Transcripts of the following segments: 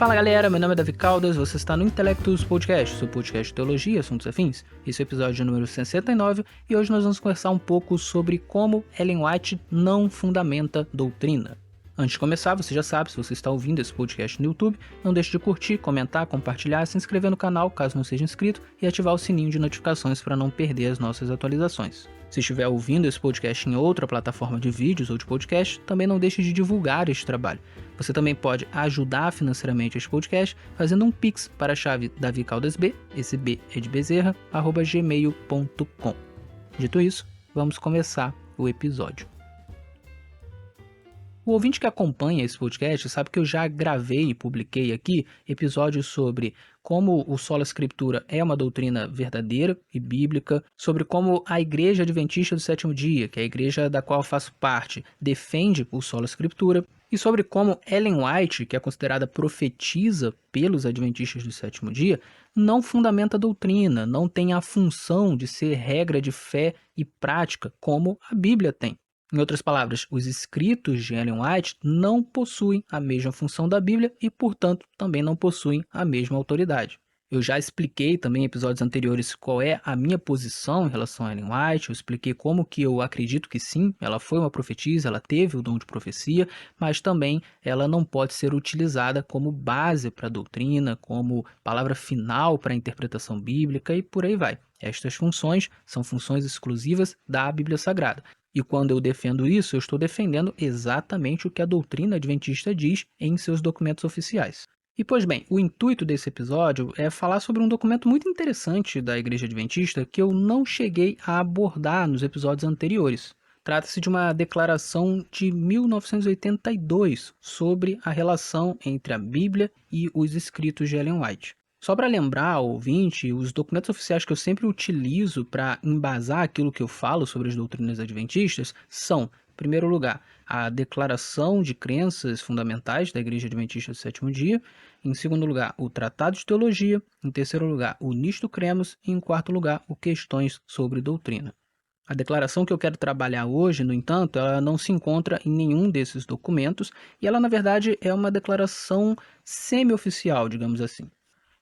Fala galera, meu nome é Davi Caldas, você está no Intelectus Podcast, seu podcast de teologia e assuntos afins. Esse é o episódio número 69 e hoje nós vamos conversar um pouco sobre como Ellen White não fundamenta doutrina. Antes de começar, você já sabe, se você está ouvindo esse podcast no YouTube, não deixe de curtir, comentar, compartilhar, se inscrever no canal caso não seja inscrito e ativar o sininho de notificações para não perder as nossas atualizações. Se estiver ouvindo esse podcast em outra plataforma de vídeos ou de podcast, também não deixe de divulgar este trabalho. Você também pode ajudar financeiramente este podcast fazendo um Pix para a chave davicaldasb, esse B é de Bezerra, @gmail.com. Dito isso, vamos começar o episódio. O ouvinte que acompanha esse podcast sabe que eu já gravei e publiquei aqui episódios sobre como o Sola Escritura é uma doutrina verdadeira e bíblica, sobre como a Igreja Adventista do Sétimo Dia, que é a igreja da qual eu faço parte, defende o Sola Escritura, e sobre como Ellen White, que é considerada profetisa pelos Adventistas do Sétimo Dia, não fundamenta a doutrina, não tem a função de ser regra de fé e prática como a Bíblia tem. Em outras palavras, os escritos de Ellen White não possuem a mesma função da Bíblia e, portanto, também não possuem a mesma autoridade. Eu já expliquei também em episódios anteriores qual é a minha posição em relação a Ellen White, eu expliquei como que eu acredito que sim, ela foi uma profetisa, ela teve o dom de profecia, mas também ela não pode ser utilizada como base para a doutrina, como palavra final para a interpretação bíblica e por aí vai. Estas funções são funções exclusivas da Bíblia Sagrada. E quando eu defendo isso, eu estou defendendo exatamente o que a doutrina adventista diz em seus documentos oficiais. E pois bem, o intuito desse episódio é falar sobre um documento muito interessante da Igreja Adventista que eu não cheguei a abordar nos episódios anteriores. Trata-se de uma declaração de 1982 sobre a relação entre a Bíblia e os escritos de Ellen White. Só para lembrar ao ouvinte, os documentos oficiais que eu sempre utilizo para embasar aquilo que eu falo sobre as doutrinas adventistas são, em primeiro lugar, a Declaração de Crenças Fundamentais da Igreja Adventista do Sétimo Dia, em segundo lugar, o Tratado de Teologia, em terceiro lugar, o Nisto Cremos e, em quarto lugar, o Questões sobre Doutrina. A declaração que eu quero trabalhar hoje, no entanto, ela não se encontra em nenhum desses documentos e ela, na verdade, é uma declaração semi-oficial, digamos assim.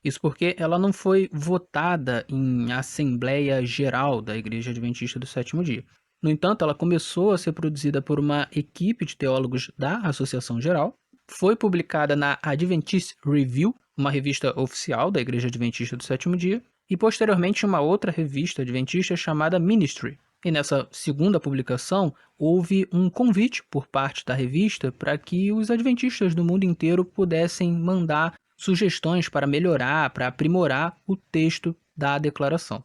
Isso porque ela não foi votada em Assembleia Geral da Igreja Adventista do Sétimo Dia. No entanto, ela começou a ser produzida por uma equipe de teólogos da Associação Geral, foi publicada na Adventist Review, uma revista oficial da Igreja Adventista do Sétimo Dia, e posteriormente uma outra revista adventista chamada Ministry. E nessa segunda publicação, houve um convite por parte da revista para que os adventistas do mundo inteiro pudessem mandar sugestões para melhorar, para aprimorar o texto da declaração.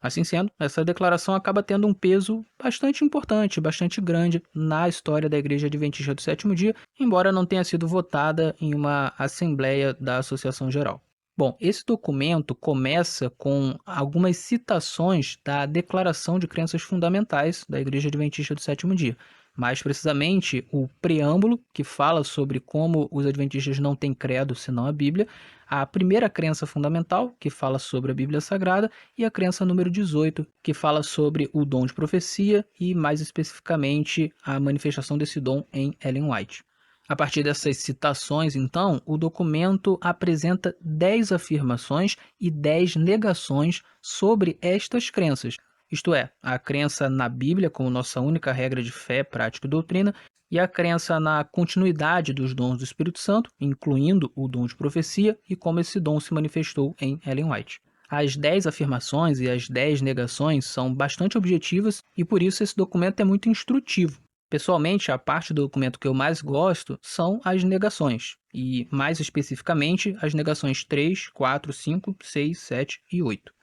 Assim sendo, essa declaração acaba tendo um peso bastante importante, bastante grande na história da Igreja Adventista do Sétimo Dia, embora não tenha sido votada em uma assembleia da Associação Geral. Bom, esse documento começa com algumas citações da Declaração de Crenças Fundamentais da Igreja Adventista do Sétimo Dia. Mais precisamente, o preâmbulo, que fala sobre como os adventistas não têm credo senão a Bíblia, a primeira crença fundamental, que fala sobre a Bíblia Sagrada, e a crença número 18, que fala sobre o dom de profecia e, mais especificamente, a manifestação desse dom em Ellen White. A partir dessas citações, então, o documento apresenta 10 afirmações e 10 negações sobre estas crenças, isto é, a crença na Bíblia como nossa única regra de fé, prática e doutrina, e a crença na continuidade dos dons do Espírito Santo, incluindo o dom de profecia e como esse dom se manifestou em Ellen White. As 10 afirmações e as 10 negações são bastante objetivas e por isso esse documento é muito instrutivo. Pessoalmente, a parte do documento que eu mais gosto são as negações, e mais especificamente as negações 3, 4, 5, 6, 7 e 8.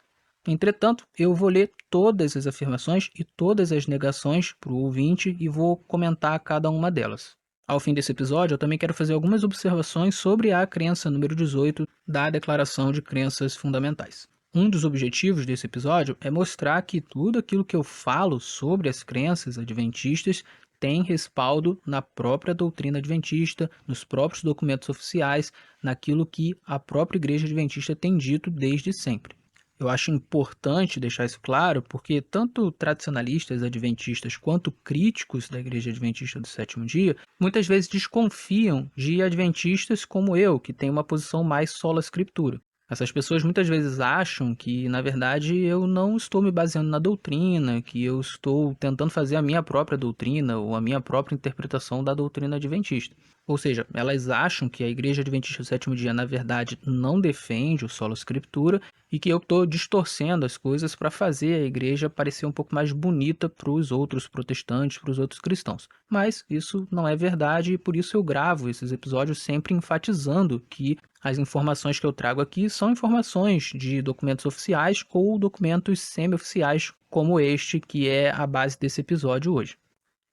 Entretanto, eu vou ler todas as afirmações e todas as negações para o ouvinte e vou comentar cada uma delas. Ao fim desse episódio, eu também quero fazer algumas observações sobre a crença número 18 da Declaração de Crenças Fundamentais. Um dos objetivos desse episódio é mostrar que tudo aquilo que eu falo sobre as crenças adventistas tem respaldo na própria doutrina adventista, nos próprios documentos oficiais, naquilo que a própria Igreja Adventista tem dito desde sempre. Eu acho importante deixar isso claro, porque tanto tradicionalistas adventistas quanto críticos da Igreja Adventista do Sétimo Dia muitas vezes desconfiam de adventistas como eu, que tem uma posição mais sola escritura. Essas pessoas muitas vezes acham que, na verdade, eu não estou me baseando na doutrina, que eu estou tentando fazer a minha própria doutrina ou a minha própria interpretação da doutrina adventista. Ou seja, elas acham que a Igreja Adventista do Sétimo Dia, na verdade, não defende o solo escritura e que eu estou distorcendo as coisas para fazer a igreja parecer um pouco mais bonita para os outros protestantes, para os outros cristãos. Mas isso não é verdade e por isso eu gravo esses episódios sempre enfatizando que as informações que eu trago aqui são informações de documentos oficiais ou documentos semi-oficiais, como este que é a base desse episódio hoje.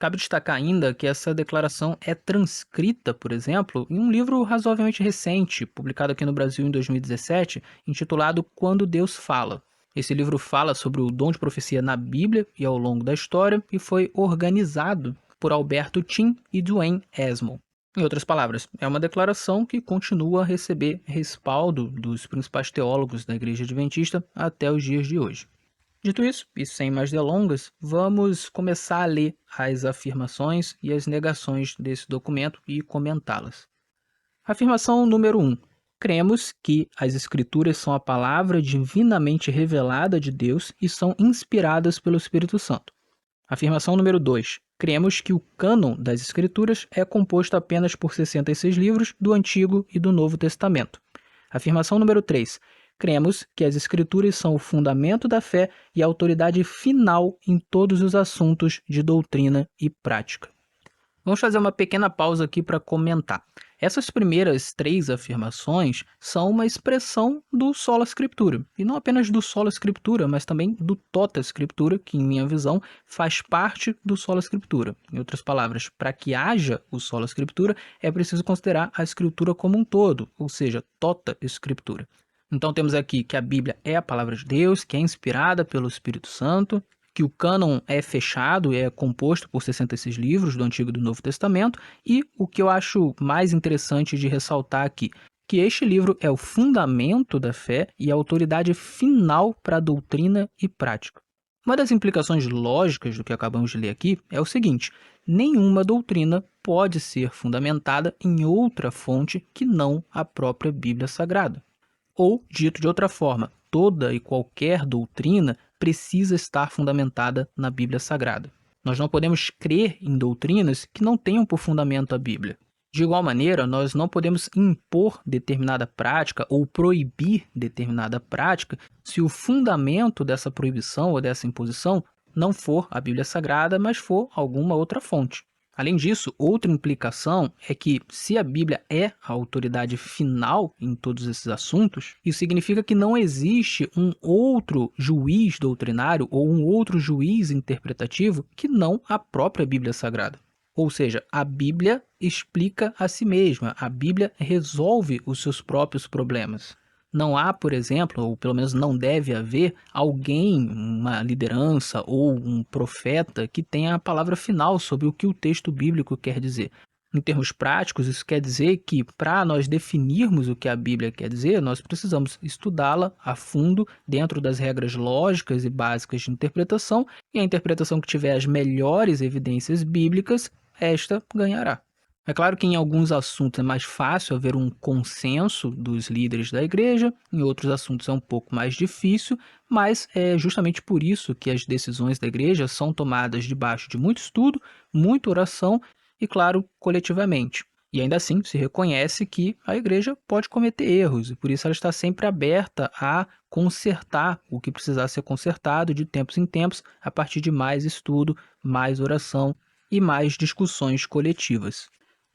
Cabe destacar ainda que essa declaração é transcrita, por exemplo, em um livro razoavelmente recente, publicado aqui no Brasil em 2017, intitulado Quando Deus Fala. Esse livro fala sobre o dom de profecia na Bíblia e ao longo da história e foi organizado por Alberto Tim e Duane Esmond. Em outras palavras, é uma declaração que continua a receber respaldo dos principais teólogos da Igreja Adventista até os dias de hoje. Dito isso, e sem mais delongas, vamos começar a ler as afirmações e as negações desse documento e comentá-las. Afirmação número 1. Cremos que as Escrituras são a palavra divinamente revelada de Deus e são inspiradas pelo Espírito Santo. Afirmação número 2. Cremos que o cânon das Escrituras é composto apenas por 66 livros do Antigo e do Novo Testamento. Afirmação número 3. Cremos que as Escrituras são o fundamento da fé e a autoridade final em todos os assuntos de doutrina e prática. Vamos fazer uma pequena pausa aqui para comentar. Essas primeiras 3 afirmações são uma expressão do sola scriptura, e não apenas do sola scriptura, mas também do tota scriptura, que em minha visão faz parte do sola scriptura. Em outras palavras, para que haja o sola scriptura, é preciso considerar a escritura como um todo, ou seja, tota scriptura. Então temos aqui que a Bíblia é a palavra de Deus, que é inspirada pelo Espírito Santo, que o cânon é fechado, é composto por 66 livros do Antigo e do Novo Testamento, e o que eu acho mais interessante de ressaltar aqui, que este livro é o fundamento da fé e a autoridade final para a doutrina e prática. Uma das implicações lógicas do que acabamos de ler aqui é o seguinte: nenhuma doutrina pode ser fundamentada em outra fonte que não a própria Bíblia Sagrada. Ou, dito de outra forma, toda e qualquer doutrina precisa estar fundamentada na Bíblia Sagrada. Nós não podemos crer em doutrinas que não tenham por fundamento a Bíblia. De igual maneira, nós não podemos impor determinada prática ou proibir determinada prática se o fundamento dessa proibição ou dessa imposição não for a Bíblia Sagrada, mas for alguma outra fonte. Além disso, outra implicação é que, se a Bíblia é a autoridade final em todos esses assuntos, isso significa que não existe um outro juiz doutrinário ou um outro juiz interpretativo que não a própria Bíblia Sagrada. Ou seja, a Bíblia explica a si mesma, a Bíblia resolve os seus próprios problemas. Não há, por exemplo, ou pelo menos não deve haver, alguém, uma liderança ou um profeta que tenha a palavra final sobre o que o texto bíblico quer dizer. Em termos práticos, isso quer dizer que, para nós definirmos o que a Bíblia quer dizer, nós precisamos estudá-la a fundo dentro das regras lógicas e básicas de interpretação, e a interpretação que tiver as melhores evidências bíblicas, esta ganhará. É claro que em alguns assuntos é mais fácil haver um consenso dos líderes da igreja, em outros assuntos é um pouco mais difícil, mas é justamente por isso que as decisões da igreja são tomadas debaixo de muito estudo, muita oração e, claro, coletivamente. E ainda assim se reconhece que a igreja pode cometer erros, e por isso ela está sempre aberta a consertar o que precisar ser consertado de tempos em tempos, a partir de mais estudo, mais oração e mais discussões coletivas.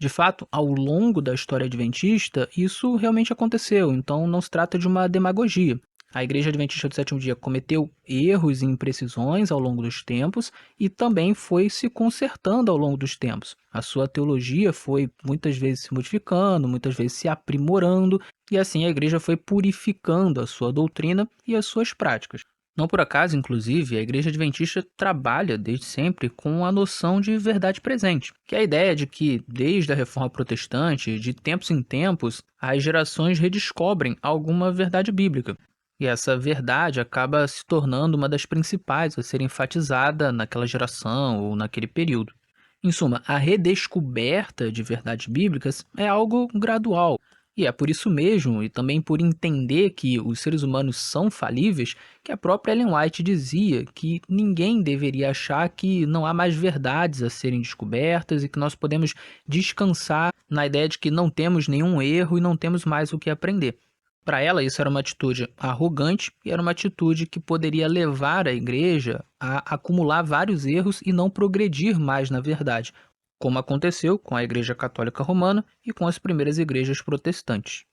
De fato, ao longo da história adventista, isso realmente aconteceu, então não se trata de uma demagogia. A Igreja Adventista do Sétimo Dia cometeu erros e imprecisões ao longo dos tempos e também foi se consertando ao longo dos tempos. A sua teologia foi muitas vezes se modificando, muitas vezes se aprimorando, e assim a Igreja foi purificando a sua doutrina e as suas práticas. Não por acaso, inclusive, a Igreja Adventista trabalha desde sempre com a noção de verdade presente, que é a ideia de que, desde a Reforma Protestante, de tempos em tempos, as gerações redescobrem alguma verdade bíblica. E essa verdade acaba se tornando uma das principais a ser enfatizada naquela geração ou naquele período. Em suma, a redescoberta de verdades bíblicas é algo gradual. E é por isso mesmo, e também por entender que os seres humanos são falíveis, que a própria Ellen White dizia que ninguém deveria achar que não há mais verdades a serem descobertas e que nós podemos descansar na ideia de que não temos nenhum erro e não temos mais o que aprender. Para ela, isso era uma atitude arrogante e era uma atitude que poderia levar a igreja a acumular vários erros e não progredir mais na verdade, como aconteceu com a Igreja Católica Romana e com as primeiras igrejas protestantes.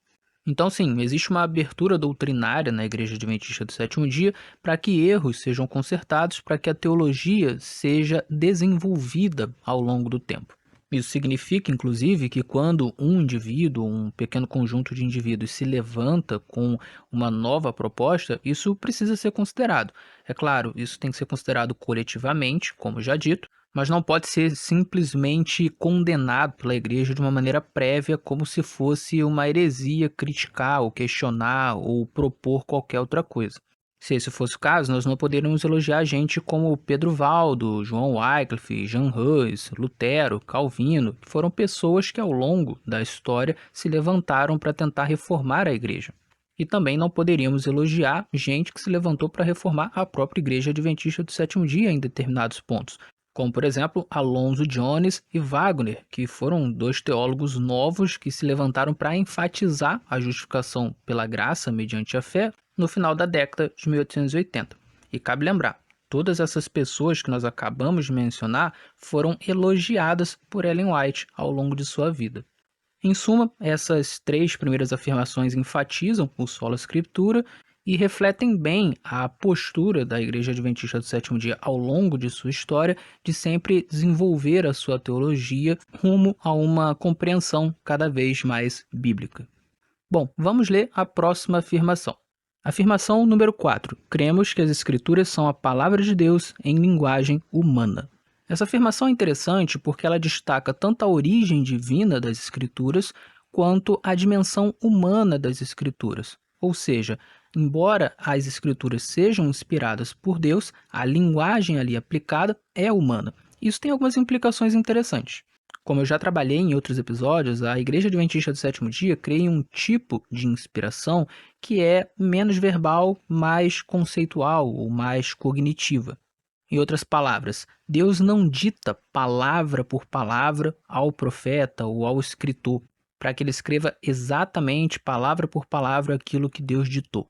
Então, sim, existe uma abertura doutrinária na Igreja Adventista do Sétimo Dia para que erros sejam consertados, para que a teologia seja desenvolvida ao longo do tempo. Isso significa, inclusive, que quando um indivíduo, um pequeno conjunto de indivíduos se levanta com uma nova proposta, isso precisa ser considerado. É claro, isso tem que ser considerado coletivamente, como já dito, mas não pode ser simplesmente condenado pela igreja de uma maneira prévia, como se fosse uma heresia criticar ou questionar ou propor qualquer outra coisa. Se esse fosse o caso, nós não poderíamos elogiar gente como Pedro Valdo, João Wycliffe, Jean Hus, Lutero, Calvino, que foram pessoas que ao longo da história se levantaram para tentar reformar a igreja. E também não poderíamos elogiar gente que se levantou para reformar a própria Igreja Adventista do Sétimo Dia em determinados pontos, como por exemplo Alonso Jones e Wagner, que foram dois teólogos novos que se levantaram para enfatizar a justificação pela graça mediante a fé no final da década de 1880. E cabe lembrar, todas essas pessoas que nós acabamos de mencionar foram elogiadas por Ellen White ao longo de sua vida. Em suma, essas três primeiras afirmações enfatizam o sola scriptura e refletem bem a postura da Igreja Adventista do Sétimo Dia ao longo de sua história de sempre desenvolver a sua teologia rumo a uma compreensão cada vez mais bíblica. Bom, vamos ler a próxima afirmação. Afirmação número 4. Cremos que as Escrituras são a palavra de Deus em linguagem humana. Essa afirmação é interessante porque ela destaca tanto a origem divina das Escrituras quanto a dimensão humana das Escrituras. Ou seja, embora as Escrituras sejam inspiradas por Deus, a linguagem ali aplicada é humana. Isso tem algumas implicações interessantes. Como eu já trabalhei em outros episódios, a Igreja Adventista do Sétimo Dia crê em um tipo de inspiração que é menos verbal, mais conceitual ou mais cognitiva. Em outras palavras, Deus não dita palavra por palavra ao profeta ou ao escritor, para que ele escreva exatamente, palavra por palavra, aquilo que Deus ditou.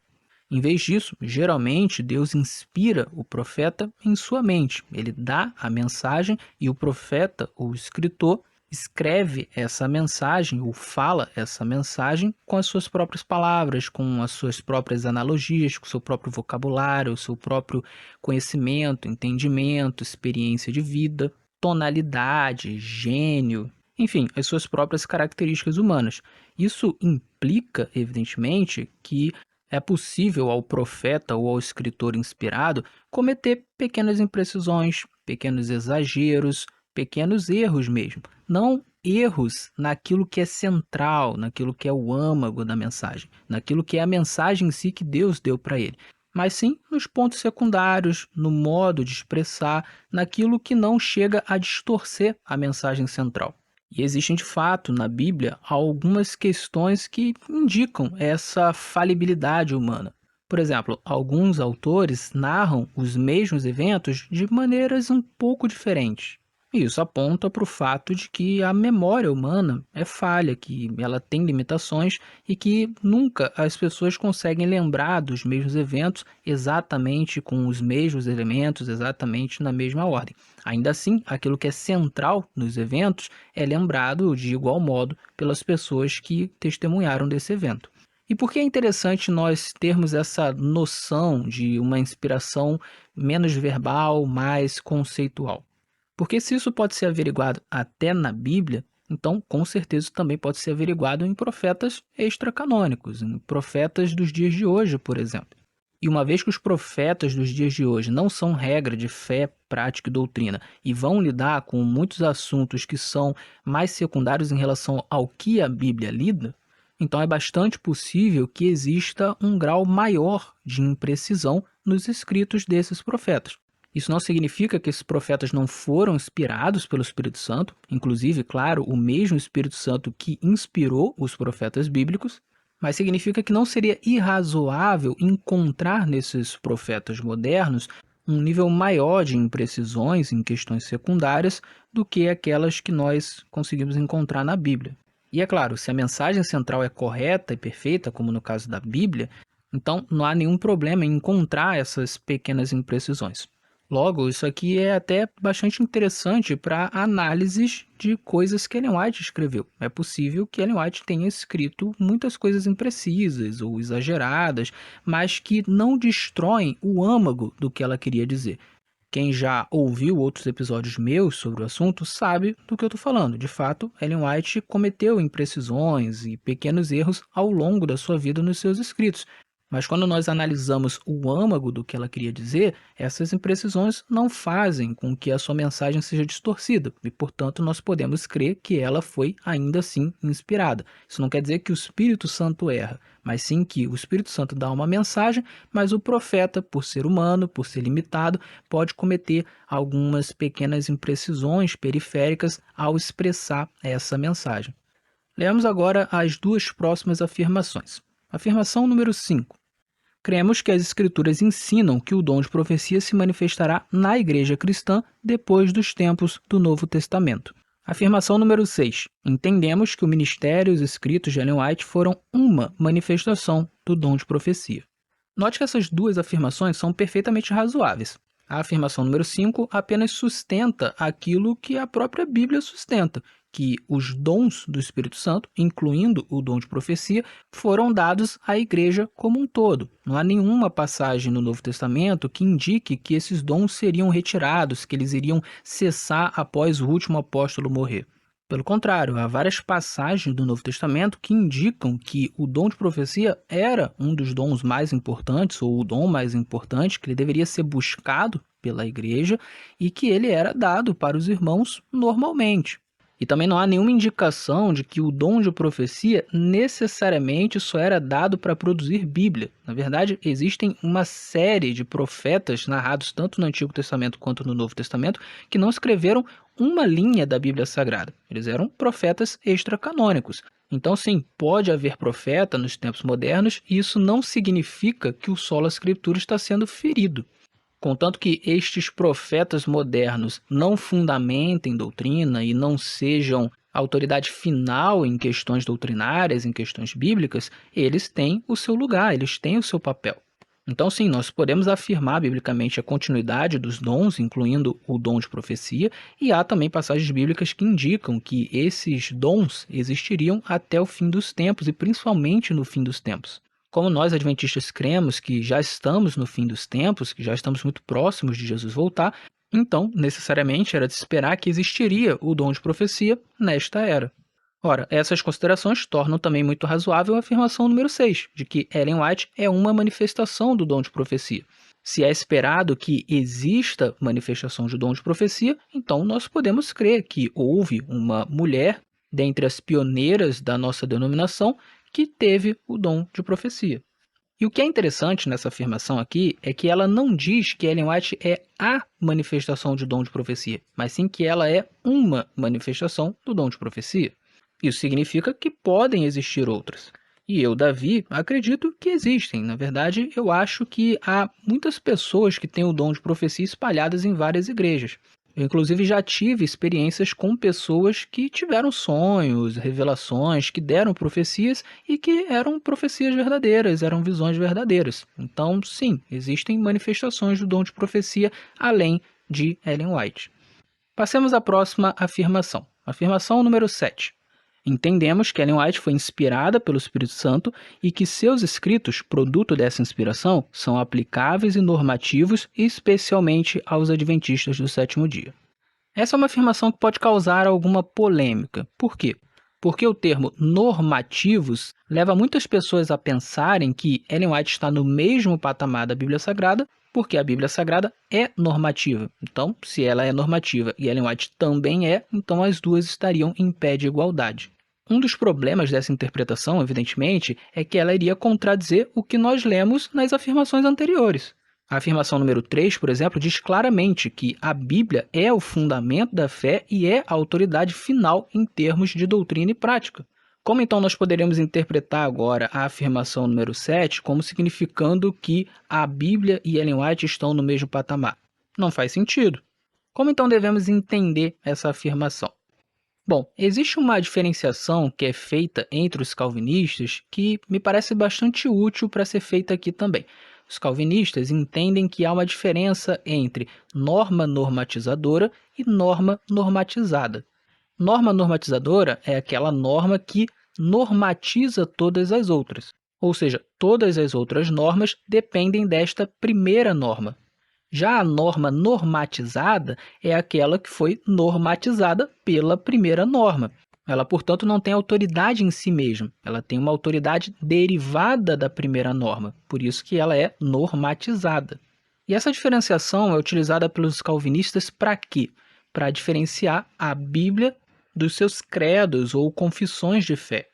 Em vez disso, geralmente Deus inspira o profeta em sua mente. Ele dá a mensagem e o profeta, ou escritor, escreve essa mensagem ou fala essa mensagem com as suas próprias palavras, com as suas próprias analogias, com o seu próprio vocabulário, o seu próprio conhecimento, entendimento, experiência de vida, tonalidade, gênio, enfim, as suas próprias características humanas. Isso implica, evidentemente, que é possível ao profeta ou ao escritor inspirado cometer pequenas imprecisões, pequenos exageros, pequenos erros mesmo. Não erros naquilo que é central, naquilo que é o âmago da mensagem, naquilo que é a mensagem em si que Deus deu para ele, mas sim nos pontos secundários, no modo de expressar, naquilo que não chega a distorcer a mensagem central. E existem, de fato, na Bíblia, algumas questões que indicam essa falibilidade humana. Por exemplo, alguns autores narram os mesmos eventos de maneiras um pouco diferentes. E isso aponta para o fato de que a memória humana é falha, que ela tem limitações e que nunca as pessoas conseguem lembrar dos mesmos eventos exatamente com os mesmos elementos, exatamente na mesma ordem. Ainda assim, aquilo que é central nos eventos é lembrado de igual modo pelas pessoas que testemunharam desse evento. E por que é interessante nós termos essa noção de uma inspiração menos verbal, mais conceitual? Porque se isso pode ser averiguado até na Bíblia, então com certeza também pode ser averiguado em profetas extracanônicos, em profetas dos dias de hoje, por exemplo. E uma vez que os profetas dos dias de hoje não são regra de fé, prática e doutrina e vão lidar com muitos assuntos que são mais secundários em relação ao que a Bíblia lida, Então é bastante possível que exista um grau maior de imprecisão nos escritos desses profetas. Isso não significa que esses profetas não foram inspirados pelo Espírito Santo, inclusive, claro, o mesmo Espírito Santo que inspirou os profetas bíblicos, mas significa que não seria irrazoável encontrar nesses profetas modernos um nível maior de imprecisões em questões secundárias do que aquelas que nós conseguimos encontrar na Bíblia. E é claro, se a mensagem central é correta e perfeita, como no caso da Bíblia, então não há nenhum problema em encontrar essas pequenas imprecisões. Logo, isso aqui é até bastante interessante para análises de coisas que Ellen White escreveu. É possível que Ellen White tenha escrito muitas coisas imprecisas ou exageradas, mas que não destroem o âmago do que ela queria dizer. Quem já ouviu outros episódios meus sobre o assunto sabe do que eu estou falando. De fato, Ellen White cometeu imprecisões e pequenos erros ao longo da sua vida nos seus escritos. Mas quando nós analisamos o âmago do que ela queria dizer, essas imprecisões não fazem com que a sua mensagem seja distorcida e, portanto, nós podemos crer que ela foi ainda assim inspirada. Isso não quer dizer que o Espírito Santo erra, mas sim que o Espírito Santo dá uma mensagem, mas o profeta, por ser humano, por ser limitado, pode cometer algumas pequenas imprecisões periféricas ao expressar essa mensagem. Leamos agora as duas próximas afirmações. Afirmação número 5. Cremos que as Escrituras ensinam que o dom de profecia se manifestará na Igreja cristã depois dos tempos do Novo Testamento. Afirmação número 6. Entendemos que o ministério e os escritos de Ellen White foram uma manifestação do dom de profecia. Note que essas duas afirmações são perfeitamente razoáveis. A afirmação número 5 apenas sustenta aquilo que a própria Bíblia sustenta, que os dons do Espírito Santo, incluindo o dom de profecia, foram dados à igreja como um todo. Não há nenhuma passagem no Novo Testamento que indique que esses dons seriam retirados, que eles iriam cessar após o último apóstolo morrer. Pelo contrário, há várias passagens do Novo Testamento que indicam que o dom de profecia era um dos dons mais importantes, ou o dom mais importante, que ele deveria ser buscado pela igreja e que ele era dado para os irmãos normalmente. E também não há nenhuma indicação de que o dom de profecia necessariamente só era dado para produzir Bíblia. Na verdade, existem uma série de profetas narrados tanto no Antigo Testamento quanto no Novo Testamento que não escreveram uma linha da Bíblia Sagrada. Eles eram profetas extracanônicos. Então, sim, pode haver profeta nos tempos modernos e isso não significa que o sola Scriptura está sendo ferido. Contanto que estes profetas modernos não fundamentem doutrina e não sejam autoridade final em questões doutrinárias, em questões bíblicas, eles têm o seu lugar, eles têm o seu papel. Então, sim, nós podemos afirmar biblicamente a continuidade dos dons, incluindo o dom de profecia, e há também passagens bíblicas que indicam que esses dons existiriam até o fim dos tempos, e principalmente no fim dos tempos. Como nós, adventistas, cremos que já estamos no fim dos tempos, que já estamos muito próximos de Jesus voltar, então, necessariamente, era de esperar que existiria o dom de profecia nesta era. Ora, essas considerações tornam também muito razoável a afirmação número 6, de que Ellen White é uma manifestação do dom de profecia. Se é esperado que exista manifestação de dom de profecia, então nós podemos crer que houve uma mulher, dentre as pioneiras da nossa denominação, que teve o dom de profecia. E o que é interessante nessa afirmação aqui é que ela não diz que Ellen White é a manifestação de dom de profecia, mas sim que ela é uma manifestação do dom de profecia. Isso significa que podem existir outras. E eu, Davi, acredito que existem. Na verdade, eu acho que há muitas pessoas que têm o dom de profecia espalhadas em várias igrejas. Eu, inclusive, já tive experiências com pessoas que tiveram sonhos, revelações, que deram profecias e que eram profecias verdadeiras, eram visões verdadeiras. Então, sim, existem manifestações do dom de profecia além de Ellen White. Passemos à próxima afirmação. Afirmação número 7. Entendemos que Ellen White foi inspirada pelo Espírito Santo e que seus escritos, produto dessa inspiração, são aplicáveis e normativos, especialmente aos adventistas do sétimo dia. Essa é uma afirmação que pode causar alguma polêmica. Por quê? Porque o termo normativos leva muitas pessoas a pensarem que Ellen White está no mesmo patamar da Bíblia Sagrada, porque a Bíblia Sagrada é normativa. Então, se ela é normativa e Ellen White também é, então as duas estariam em pé de igualdade. Um dos problemas dessa interpretação, evidentemente, é que ela iria contradizer o que nós lemos nas afirmações anteriores. A afirmação número 3, por exemplo, diz claramente que a Bíblia é o fundamento da fé e é a autoridade final em termos de doutrina e prática. Como então nós poderíamos interpretar agora a afirmação número 7 como significando que a Bíblia e Ellen White estão no mesmo patamar? Não faz sentido. Como então devemos entender essa afirmação? Bom, existe uma diferenciação que é feita entre os calvinistas que me parece bastante útil para ser feita aqui também. Os calvinistas entendem que há uma diferença entre norma normatizadora e norma normatizada. Norma normatizadora é aquela norma que normatiza todas as outras, ou seja, todas as outras normas dependem desta primeira norma. Já a norma normatizada é aquela que foi normatizada pela primeira norma. Ela, portanto, não tem autoridade em si mesma, ela tem uma autoridade derivada da primeira norma, por isso que ela é normatizada. E essa diferenciação é utilizada pelos calvinistas para quê? Para diferenciar a Bíblia dos seus credos ou confissões de fé.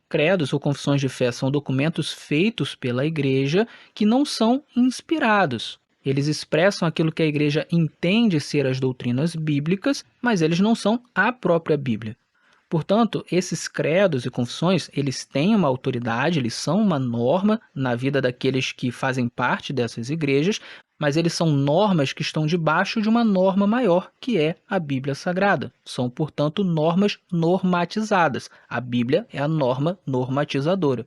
Credos ou confissões de fé são documentos feitos pela igreja que não são inspirados. Eles expressam aquilo que a igreja entende ser as doutrinas bíblicas, mas eles não são a própria Bíblia. Portanto, esses credos e confissões, eles têm uma autoridade, eles são uma norma na vida daqueles que fazem parte dessas igrejas, mas eles são normas que estão debaixo de uma norma maior, que é a Bíblia Sagrada. São, portanto, normas normatizadas. A Bíblia é a norma normatizadora.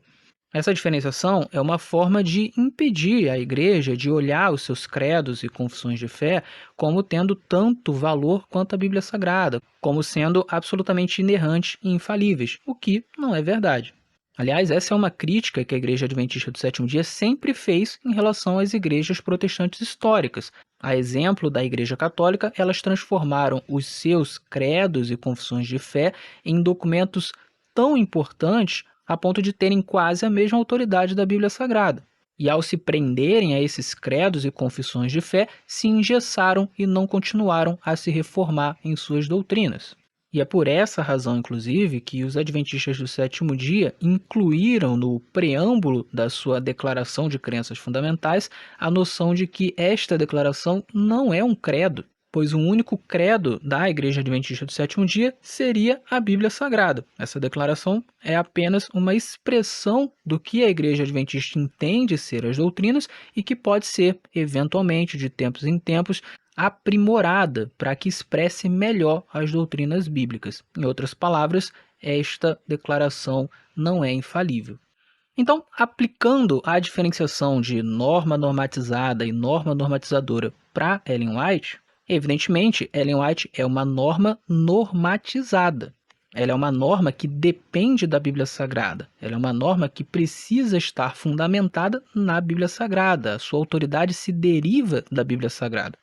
Essa diferenciação é uma forma de impedir a igreja de olhar os seus credos e confissões de fé como tendo tanto valor quanto a Bíblia Sagrada, como sendo absolutamente inerrantes e infalíveis, o que não é verdade. Aliás, essa é uma crítica que a Igreja Adventista do Sétimo Dia sempre fez em relação às igrejas protestantes históricas. A exemplo da Igreja Católica, elas transformaram os seus credos e confissões de fé em documentos tão importantes a ponto de terem quase a mesma autoridade da Bíblia Sagrada. E ao se prenderem a esses credos e confissões de fé, se engessaram e não continuaram a se reformar em suas doutrinas. E é por essa razão, inclusive, que os adventistas do sétimo dia incluíram no preâmbulo da sua declaração de crenças fundamentais a noção de que esta declaração não é um credo, pois o único credo da Igreja Adventista do Sétimo Dia seria a Bíblia Sagrada. Essa declaração é apenas uma expressão do que a Igreja Adventista entende ser as doutrinas e que pode ser, eventualmente, de tempos em tempos, aprimorada para que expresse melhor as doutrinas bíblicas. Em outras palavras, esta declaração não é infalível. Então, aplicando a diferenciação de norma normatizada e norma normatizadora para Ellen White, evidentemente, Ellen White é uma norma normatizada. Ela é uma norma que depende da Bíblia Sagrada. Ela é uma norma que precisa estar fundamentada na Bíblia Sagrada. A sua autoridade se deriva da Bíblia Sagrada.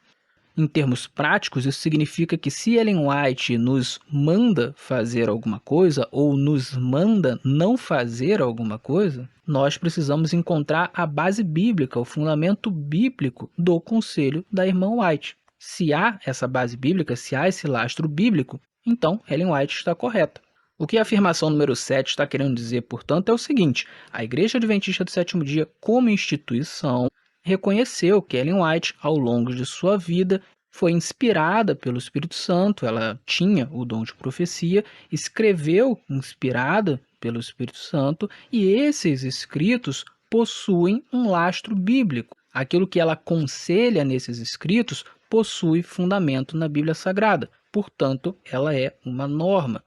Em termos práticos, isso significa que se Ellen White nos manda fazer alguma coisa ou nos manda não fazer alguma coisa, nós precisamos encontrar a base bíblica, o fundamento bíblico do conselho da irmã White. Se há essa base bíblica, se há esse lastro bíblico, então Ellen White está correta. O que a afirmação número 7 está querendo dizer, portanto, é o seguinte: a Igreja Adventista do Sétimo Dia, como instituição, reconheceu que Ellen White, ao longo de sua vida, foi inspirada pelo Espírito Santo, ela tinha o dom de profecia, escreveu inspirada pelo Espírito Santo, e esses escritos possuem um lastro bíblico. Aquilo que ela aconselha nesses escritos possui fundamento na Bíblia Sagrada. Portanto, ela é uma norma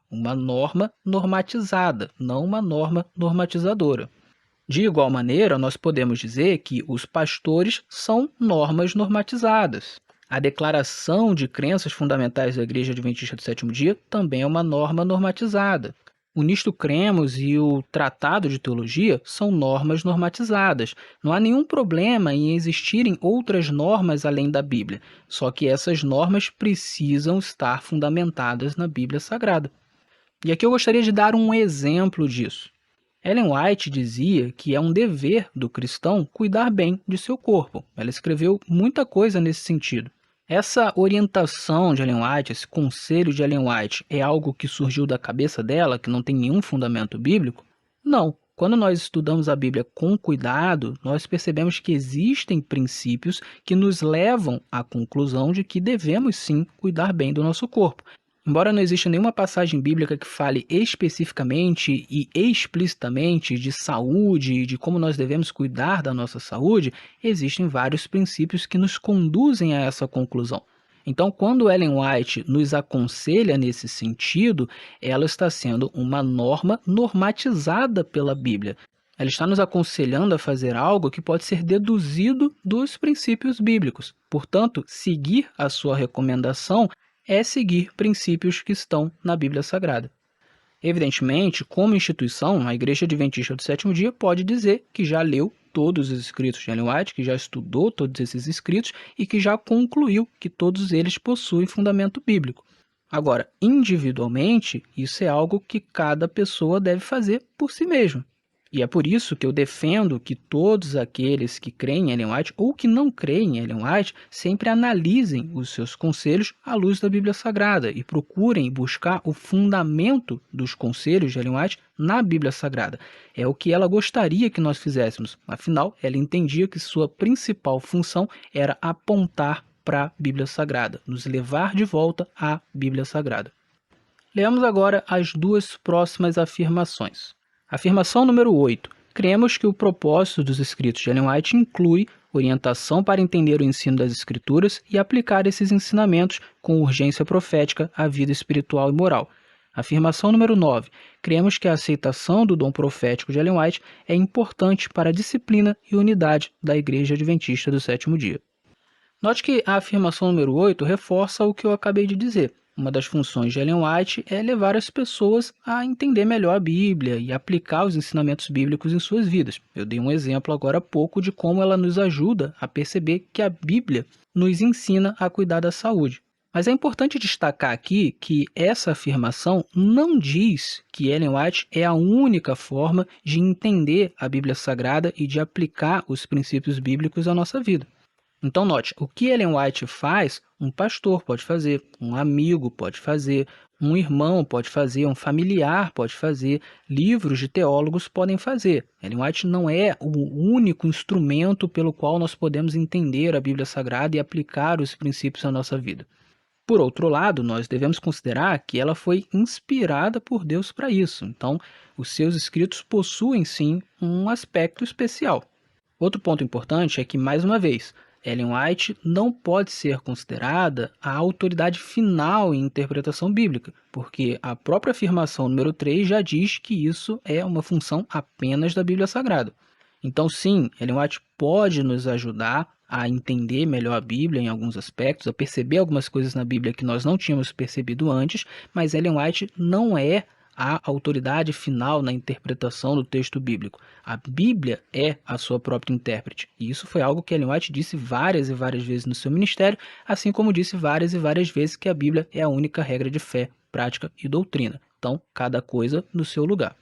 normatizada, não uma norma normatizadora. De igual maneira, nós podemos dizer que os pastores são normas normatizadas. A Declaração de Crenças Fundamentais da Igreja Adventista do Sétimo Dia também é uma norma normatizada. O Nisto Cremos e o Tratado de Teologia são normas normatizadas. Não há nenhum problema em existirem outras normas além da Bíblia, só que essas normas precisam estar fundamentadas na Bíblia Sagrada. E aqui eu gostaria de dar um exemplo disso. Ellen White dizia que é um dever do cristão cuidar bem de seu corpo. Ela escreveu muita coisa nesse sentido. Essa orientação de Ellen White, esse conselho de Ellen White, é algo que surgiu da cabeça dela, que não tem nenhum fundamento bíblico? Não. Quando nós estudamos a Bíblia com cuidado, nós percebemos que existem princípios que nos levam à conclusão de que devemos sim cuidar bem do nosso corpo. Embora não exista nenhuma passagem bíblica que fale especificamente e explicitamente de saúde e de como nós devemos cuidar da nossa saúde, existem vários princípios que nos conduzem a essa conclusão. Então, quando Ellen White nos aconselha nesse sentido, ela está sendo uma norma normatizada pela Bíblia. Ela está nos aconselhando a fazer algo que pode ser deduzido dos princípios bíblicos. Portanto, seguir a sua recomendação é seguir princípios que estão na Bíblia Sagrada. Evidentemente, como instituição, a Igreja Adventista do Sétimo Dia pode dizer que já leu todos os escritos de Ellen White, que já estudou todos esses escritos e que já concluiu que todos eles possuem fundamento bíblico. Agora, individualmente, isso é algo que cada pessoa deve fazer por si mesma. E é por isso que eu defendo que todos aqueles que creem em Ellen White ou que não creem em Ellen White sempre analisem os seus conselhos à luz da Bíblia Sagrada e procurem buscar o fundamento dos conselhos de Ellen White na Bíblia Sagrada. É o que ela gostaria que nós fizéssemos. Afinal, ela entendia que sua principal função era apontar para a Bíblia Sagrada, nos levar de volta à Bíblia Sagrada. Leamos agora as duas próximas afirmações. Afirmação número 8. Cremos que o propósito dos escritos de Ellen White inclui orientação para entender o ensino das Escrituras e aplicar esses ensinamentos com urgência profética à vida espiritual e moral. Afirmação número 9. Cremos que a aceitação do dom profético de Ellen White é importante para a disciplina e unidade da Igreja Adventista do Sétimo Dia. Note que a afirmação número 8 reforça o que eu acabei de dizer. Uma das funções de Ellen White é levar as pessoas a entender melhor a Bíblia e aplicar os ensinamentos bíblicos em suas vidas. Eu dei um exemplo agora há pouco de como ela nos ajuda a perceber que a Bíblia nos ensina a cuidar da saúde. Mas é importante destacar aqui que essa afirmação não diz que Ellen White é a única forma de entender a Bíblia Sagrada e de aplicar os princípios bíblicos à nossa vida. Então note, o que Ellen White faz, um pastor pode fazer, um amigo pode fazer, um irmão pode fazer, um familiar pode fazer, livros de teólogos podem fazer. Ellen White não é o único instrumento pelo qual nós podemos entender a Bíblia Sagrada e aplicar os princípios à nossa vida. Por outro lado, nós devemos considerar que ela foi inspirada por Deus para isso. Então, os seus escritos possuem sim um aspecto especial. Outro ponto importante é que, mais uma vez, Ellen White não pode ser considerada a autoridade final em interpretação bíblica, porque a própria afirmação número 3 já diz que isso é uma função apenas da Bíblia Sagrada. Então, sim, Ellen White pode nos ajudar a entender melhor a Bíblia em alguns aspectos, a perceber algumas coisas na Bíblia que nós não tínhamos percebido antes, mas Ellen White não é a autoridade final na interpretação do texto bíblico. A Bíblia é a sua própria intérprete. E isso foi algo que Ellen White disse várias e várias vezes no seu ministério, assim como disse várias e várias vezes que a Bíblia é a única regra de fé, prática e doutrina. Então, cada coisa no seu lugar.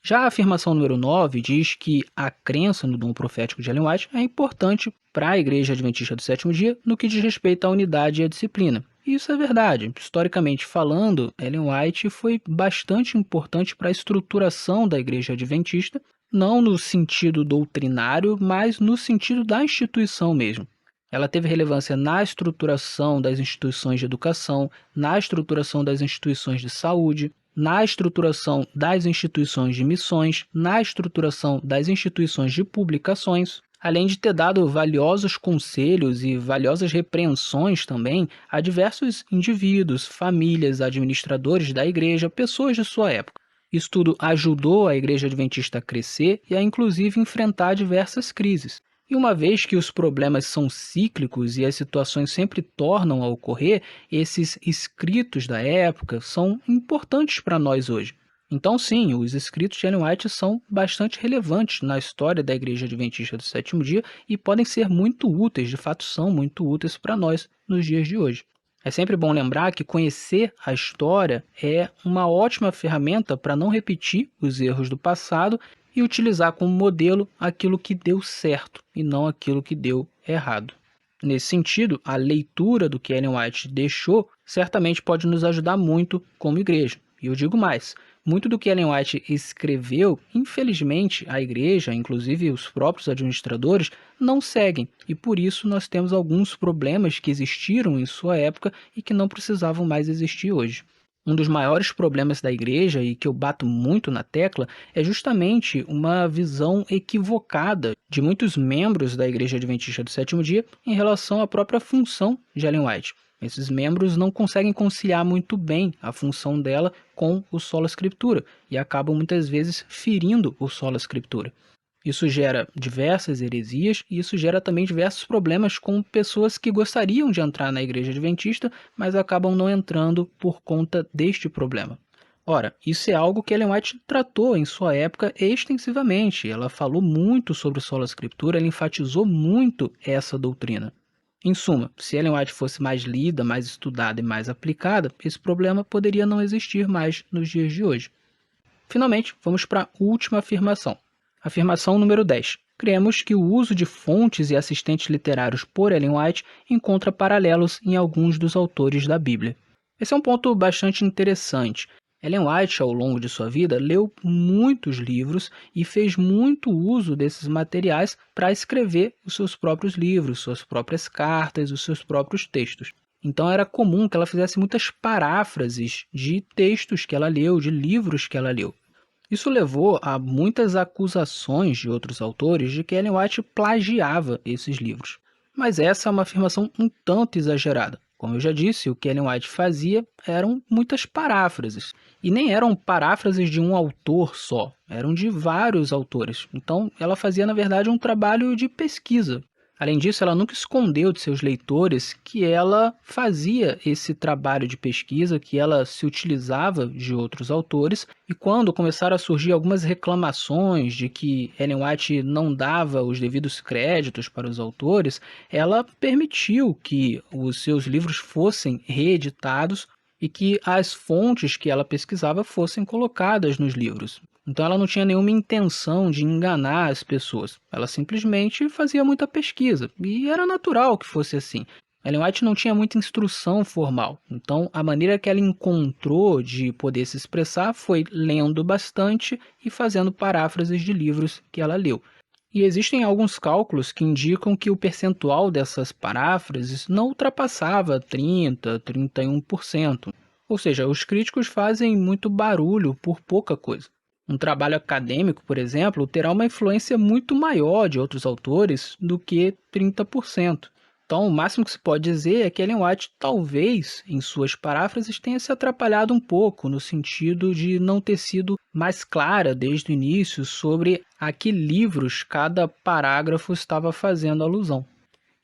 Já a afirmação número 9 diz que a crença no dom profético de Ellen White é importante para a Igreja Adventista do Sétimo Dia no que diz respeito à unidade e à disciplina. E isso é verdade. Historicamente falando, Ellen White foi bastante importante para a estruturação da Igreja Adventista, não no sentido doutrinário, mas no sentido da instituição mesmo. Ela teve relevância na estruturação das instituições de educação, na estruturação das instituições de saúde, na estruturação das instituições de missões, na estruturação das instituições de publicações, além de ter dado valiosos conselhos e valiosas repreensões também a diversos indivíduos, famílias, administradores da igreja, pessoas de sua época. Isso tudo ajudou a Igreja Adventista a crescer e a inclusive enfrentar diversas crises. E uma vez que os problemas são cíclicos e as situações sempre tornam a ocorrer, esses escritos da época são importantes para nós hoje. Então sim, os escritos de Ellen White são bastante relevantes na história da Igreja Adventista do Sétimo Dia e podem ser muito úteis, de fato são muito úteis para nós nos dias de hoje. É sempre bom lembrar que conhecer a história é uma ótima ferramenta para não repetir os erros do passado e utilizar como modelo aquilo que deu certo e não aquilo que deu errado. Nesse sentido, a leitura do que Ellen White deixou certamente pode nos ajudar muito como igreja. E eu digo mais, muito do que Ellen White escreveu, infelizmente, a igreja, inclusive os próprios administradores, não seguem. E por isso nós temos alguns problemas que existiram em sua época e que não precisavam mais existir hoje. Um dos maiores problemas da igreja, e que eu bato muito na tecla, é justamente uma visão equivocada de muitos membros da Igreja Adventista do Sétimo Dia em relação à própria função de Ellen White. Esses membros não conseguem conciliar muito bem a função dela com o sola scriptura e acabam muitas vezes ferindo o sola scriptura. Isso gera diversas heresias e isso gera também diversos problemas com pessoas que gostariam de entrar na Igreja Adventista, mas acabam não entrando por conta deste problema. Ora, isso é algo que Ellen White tratou em sua época extensivamente. Ela falou muito sobre o sola scriptura, ela enfatizou muito essa doutrina. Em suma, se Ellen White fosse mais lida, mais estudada e mais aplicada, esse problema poderia não existir mais nos dias de hoje. Finalmente, vamos para a última afirmação. Afirmação número 10. Cremos que o uso de fontes e assistentes literários por Ellen White encontra paralelos em alguns dos autores da Bíblia. Esse é um ponto bastante interessante. Ellen White, ao longo de sua vida, leu muitos livros e fez muito uso desses materiais para escrever os seus próprios livros, suas próprias cartas, os seus próprios textos. Então era comum que ela fizesse muitas paráfrases de textos que ela leu, de livros que ela leu. Isso levou a muitas acusações de outros autores de que Ellen White plagiava esses livros. Mas essa é uma afirmação um tanto exagerada. Como eu já disse, o que Ellen White fazia eram muitas paráfrases. E nem eram paráfrases de um autor só, eram de vários autores. Então ela fazia, na verdade, um trabalho de pesquisa. Além disso, ela nunca escondeu de seus leitores que ela fazia esse trabalho de pesquisa, que ela se utilizava de outros autores, e quando começaram a surgir algumas reclamações de que Ellen White não dava os devidos créditos para os autores, ela permitiu que os seus livros fossem reeditados e que as fontes que ela pesquisava fossem colocadas nos livros. Então ela não tinha nenhuma intenção de enganar as pessoas. Ela simplesmente fazia muita pesquisa. E era natural que fosse assim. Ellen White não tinha muita instrução formal. Então a maneira que ela encontrou de poder se expressar foi lendo bastante e fazendo paráfrases de livros que ela leu. E existem alguns cálculos que indicam que o percentual dessas paráfrases não ultrapassava 30, 31%. Ou seja, os críticos fazem muito barulho por pouca coisa. Um trabalho acadêmico, por exemplo, terá uma influência muito maior de outros autores do que 30%. Então, o máximo que se pode dizer é que Ellen White talvez, em suas paráfrases, tenha se atrapalhado um pouco, no sentido de não ter sido mais clara desde o início sobre a que livros cada parágrafo estava fazendo alusão.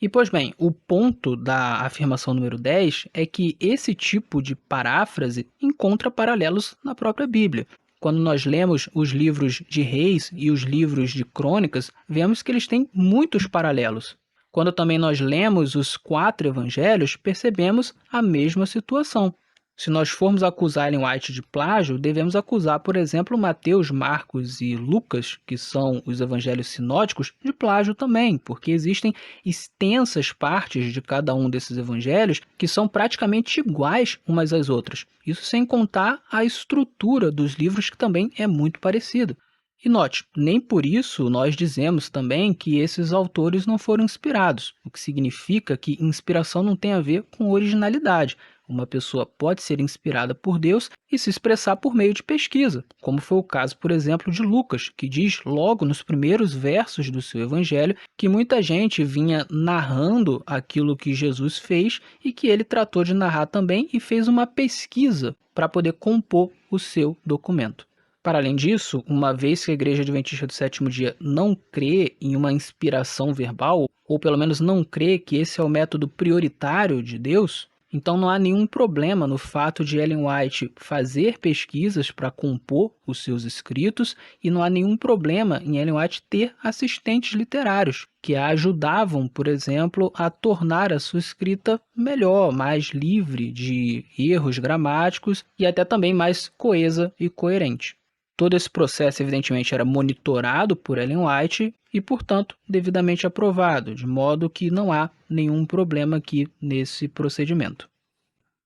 E, pois bem, o ponto da afirmação número 10 é que esse tipo de paráfrase encontra paralelos na própria Bíblia. Quando nós lemos os livros de Reis e os livros de Crônicas, vemos que eles têm muitos paralelos. Quando também nós lemos os 4 evangelhos, percebemos a mesma situação. Se nós formos acusar Ellen White de plágio, devemos acusar, por exemplo, Mateus, Marcos e Lucas, que são os evangelhos sinóticos, de plágio também, porque existem extensas partes de cada um desses evangelhos que são praticamente iguais umas às outras. Isso sem contar a estrutura dos livros, que também é muito parecida. E note, nem por isso nós dizemos também que esses autores não foram inspirados, o que significa que inspiração não tem a ver com originalidade. Uma pessoa pode ser inspirada por Deus e se expressar por meio de pesquisa, como foi o caso, por exemplo, de Lucas, que diz logo nos primeiros versos do seu evangelho que muita gente vinha narrando aquilo que Jesus fez e que ele tratou de narrar também e fez uma pesquisa para poder compor o seu documento. Para além disso, uma vez que a Igreja Adventista do Sétimo Dia não crê em uma inspiração verbal, ou pelo menos não crê que esse é o método prioritário de Deus, então não há nenhum problema no fato de Ellen White fazer pesquisas para compor os seus escritos e não há nenhum problema em Ellen White ter assistentes literários que a ajudavam, por exemplo, a tornar a sua escrita melhor, mais livre de erros gramáticos e até também mais coesa e coerente. Todo esse processo, evidentemente, era monitorado por Ellen White e, portanto, devidamente aprovado, de modo que não há nenhum problema aqui nesse procedimento.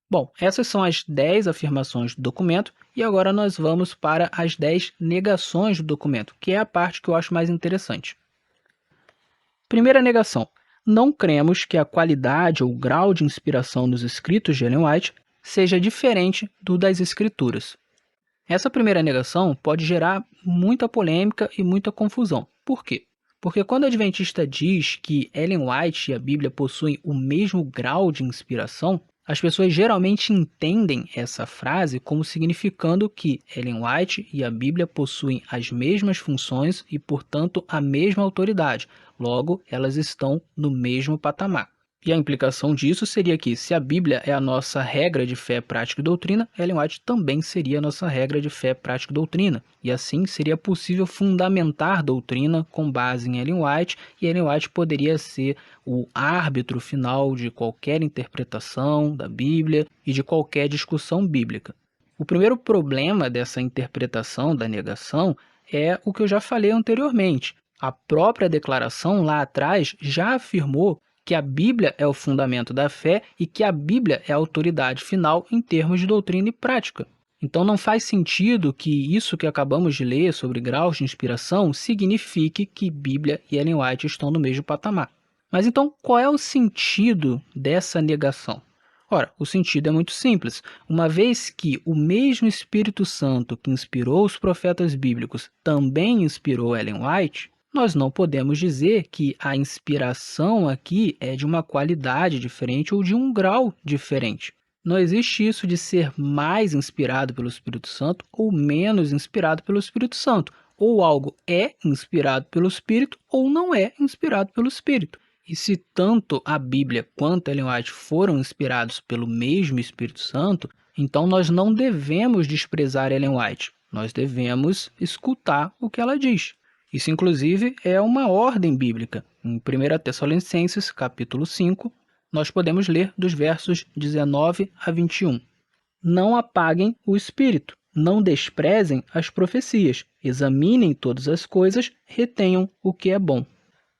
Bom, essas são as 10 afirmações do documento e agora nós vamos para as 10 negações do documento, que é a parte que eu acho mais interessante. Primeira negação. Não cremos que a qualidade ou grau de inspiração dos escritos de Ellen White seja diferente do das escrituras. Essa primeira negação pode gerar muita polêmica e muita confusão. Por quê? Porque quando o adventista diz que Ellen White e a Bíblia possuem o mesmo grau de inspiração, as pessoas geralmente entendem essa frase como significando que Ellen White e a Bíblia possuem as mesmas funções e, portanto, a mesma autoridade. Logo, elas estão no mesmo patamar. E a implicação disso seria que, se a Bíblia é a nossa regra de fé, prática e doutrina, Ellen White também seria a nossa regra de fé, prática e doutrina. E assim seria possível fundamentar doutrina com base em Ellen White, e Ellen White poderia ser o árbitro final de qualquer interpretação da Bíblia e de qualquer discussão bíblica. O primeiro problema dessa interpretação da negação é o que eu já falei anteriormente. A própria declaração lá atrás já afirmou que a Bíblia é o fundamento da fé e que a Bíblia é a autoridade final em termos de doutrina e prática. Então não faz sentido que isso que acabamos de ler sobre graus de inspiração signifique que Bíblia e Ellen White estão no mesmo patamar. Mas então, qual é o sentido dessa negação? Ora, o sentido é muito simples. Uma vez que o mesmo Espírito Santo que inspirou os profetas bíblicos também inspirou Ellen White, nós não podemos dizer que a inspiração aqui é de uma qualidade diferente ou de um grau diferente. Não existe isso de ser mais inspirado pelo Espírito Santo ou menos inspirado pelo Espírito Santo. Ou algo é inspirado pelo Espírito ou não é inspirado pelo Espírito. E se tanto a Bíblia quanto Ellen White foram inspirados pelo mesmo Espírito Santo, então nós não devemos desprezar Ellen White. Nós devemos escutar o que ela diz. Isso, inclusive, é uma ordem bíblica. Em 1 Tessalonicenses, capítulo 5, nós podemos ler dos versos 19 a 21. Não apaguem o espírito, não desprezem as profecias, examinem todas as coisas, retenham o que é bom.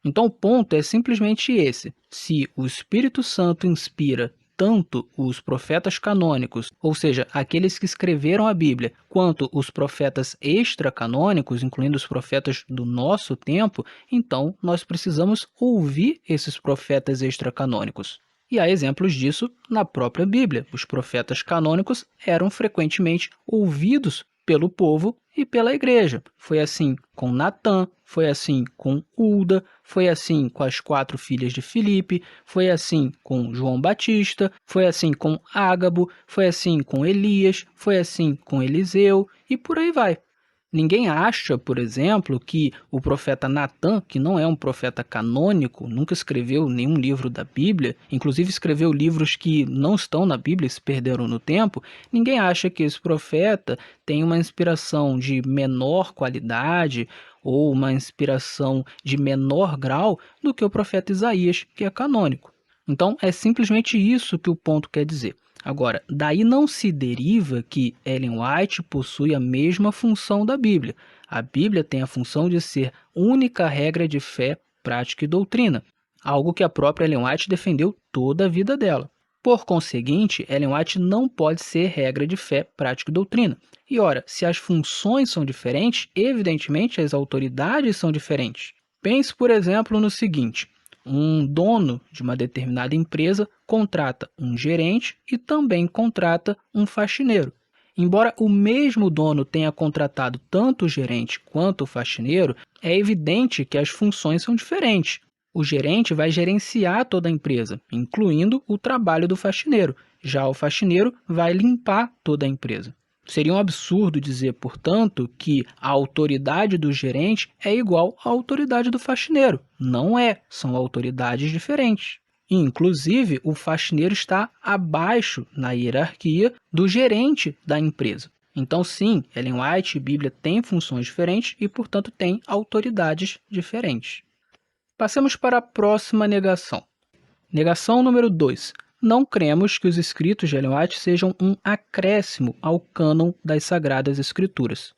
Então, o ponto é simplesmente esse. Se o Espírito Santo inspira tanto os profetas canônicos, ou seja, aqueles que escreveram a Bíblia, quanto os profetas extracanônicos, incluindo os profetas do nosso tempo, então nós precisamos ouvir esses profetas extracanônicos. E há exemplos disso na própria Bíblia. Os profetas canônicos eram frequentemente ouvidos pelo povo e pela igreja. Foi assim com Natã, foi assim com Hulda, foi assim com as 4 filhas de Filipe, foi assim com João Batista, foi assim com Ágabo, foi assim com Elias, foi assim com Eliseu e por aí vai. Ninguém acha, por exemplo, que o profeta Natã, que não é um profeta canônico, nunca escreveu nenhum livro da Bíblia, inclusive escreveu livros que não estão na Bíblia e se perderam no tempo, ninguém acha que esse profeta tem uma inspiração de menor qualidade ou uma inspiração de menor grau do que o profeta Isaías, que é canônico. Então, é simplesmente isso que o ponto quer dizer. Agora, daí não se deriva que Ellen White possui a mesma função da Bíblia. A Bíblia tem a função de ser única regra de fé, prática e doutrina, algo que a própria Ellen White defendeu toda a vida dela. Por conseguinte, Ellen White não pode ser regra de fé, prática e doutrina. E ora, se as funções são diferentes, evidentemente as autoridades são diferentes. Pense, por exemplo, no seguinte: um dono de uma determinada empresa contrata um gerente e também contrata um faxineiro. Embora o mesmo dono tenha contratado tanto o gerente quanto o faxineiro, é evidente que as funções são diferentes. O gerente vai gerenciar toda a empresa, incluindo o trabalho do faxineiro. Já o faxineiro vai limpar toda a empresa. Seria um absurdo dizer, portanto, que a autoridade do gerente é igual à autoridade do faxineiro. Não é, são autoridades diferentes. Inclusive, o faxineiro está abaixo na hierarquia do gerente da empresa. Então, sim, Ellen White e Bíblia têm funções diferentes e, portanto, têm autoridades diferentes. Passemos para a próxima negação. Negação número 2. Não cremos que os escritos de Ellen White sejam um acréscimo ao cânon das Sagradas Escrituras.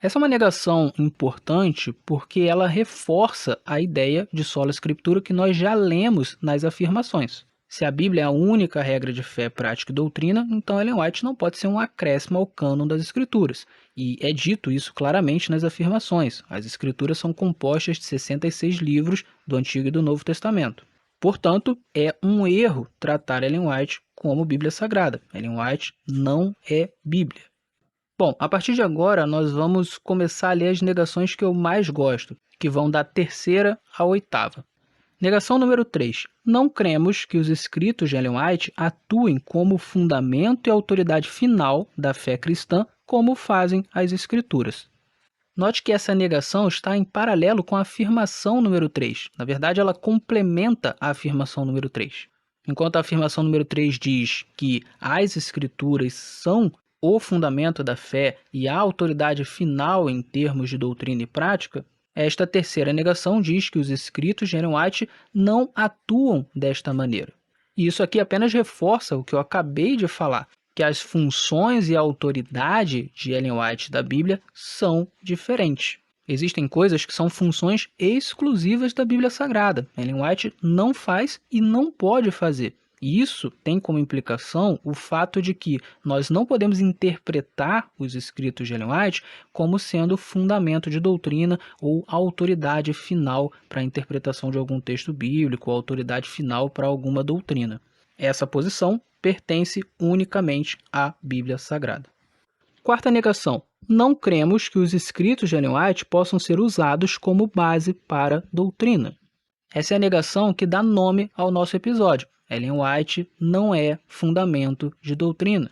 Essa é uma negação importante porque ela reforça a ideia de sola escritura que nós já lemos nas afirmações. Se a Bíblia é a única regra de fé, prática e doutrina, então Ellen White não pode ser um acréscimo ao cânon das Escrituras. E é dito isso claramente nas afirmações. As Escrituras são compostas de 66 livros do Antigo e do Novo Testamento. Portanto, é um erro tratar Ellen White como Bíblia Sagrada. Ellen White não é Bíblia. Bom, a partir de agora nós vamos começar a ler as negações que eu mais gosto, que vão da terceira à oitava. Negação número 3. Não cremos que os escritos de Ellen White atuem como fundamento e autoridade final da fé cristã, como fazem as Escrituras. Note que essa negação está em paralelo com a afirmação número 3. Na verdade, ela complementa a afirmação número 3. Enquanto a afirmação número 3 diz que as Escrituras são o fundamento da fé e a autoridade final em termos de doutrina e prática, esta terceira negação diz que os escritos de Ellen White não atuam desta maneira. E isso aqui apenas reforça o que eu acabei de falar, que as funções e a autoridade de Ellen White da Bíblia são diferentes. Existem coisas que são funções exclusivas da Bíblia Sagrada. Ellen White não faz e não pode fazer. E isso tem como implicação o fato de que nós não podemos interpretar os escritos de Ellen White como sendo fundamento de doutrina ou autoridade final para a interpretação de algum texto bíblico, ou autoridade final para alguma doutrina. Essa posição pertence unicamente à Bíblia Sagrada. Quarta negação. Não cremos que os escritos de Ellen White possam ser usados como base para doutrina. Essa é a negação que dá nome ao nosso episódio. Ellen White não é fundamento de doutrina.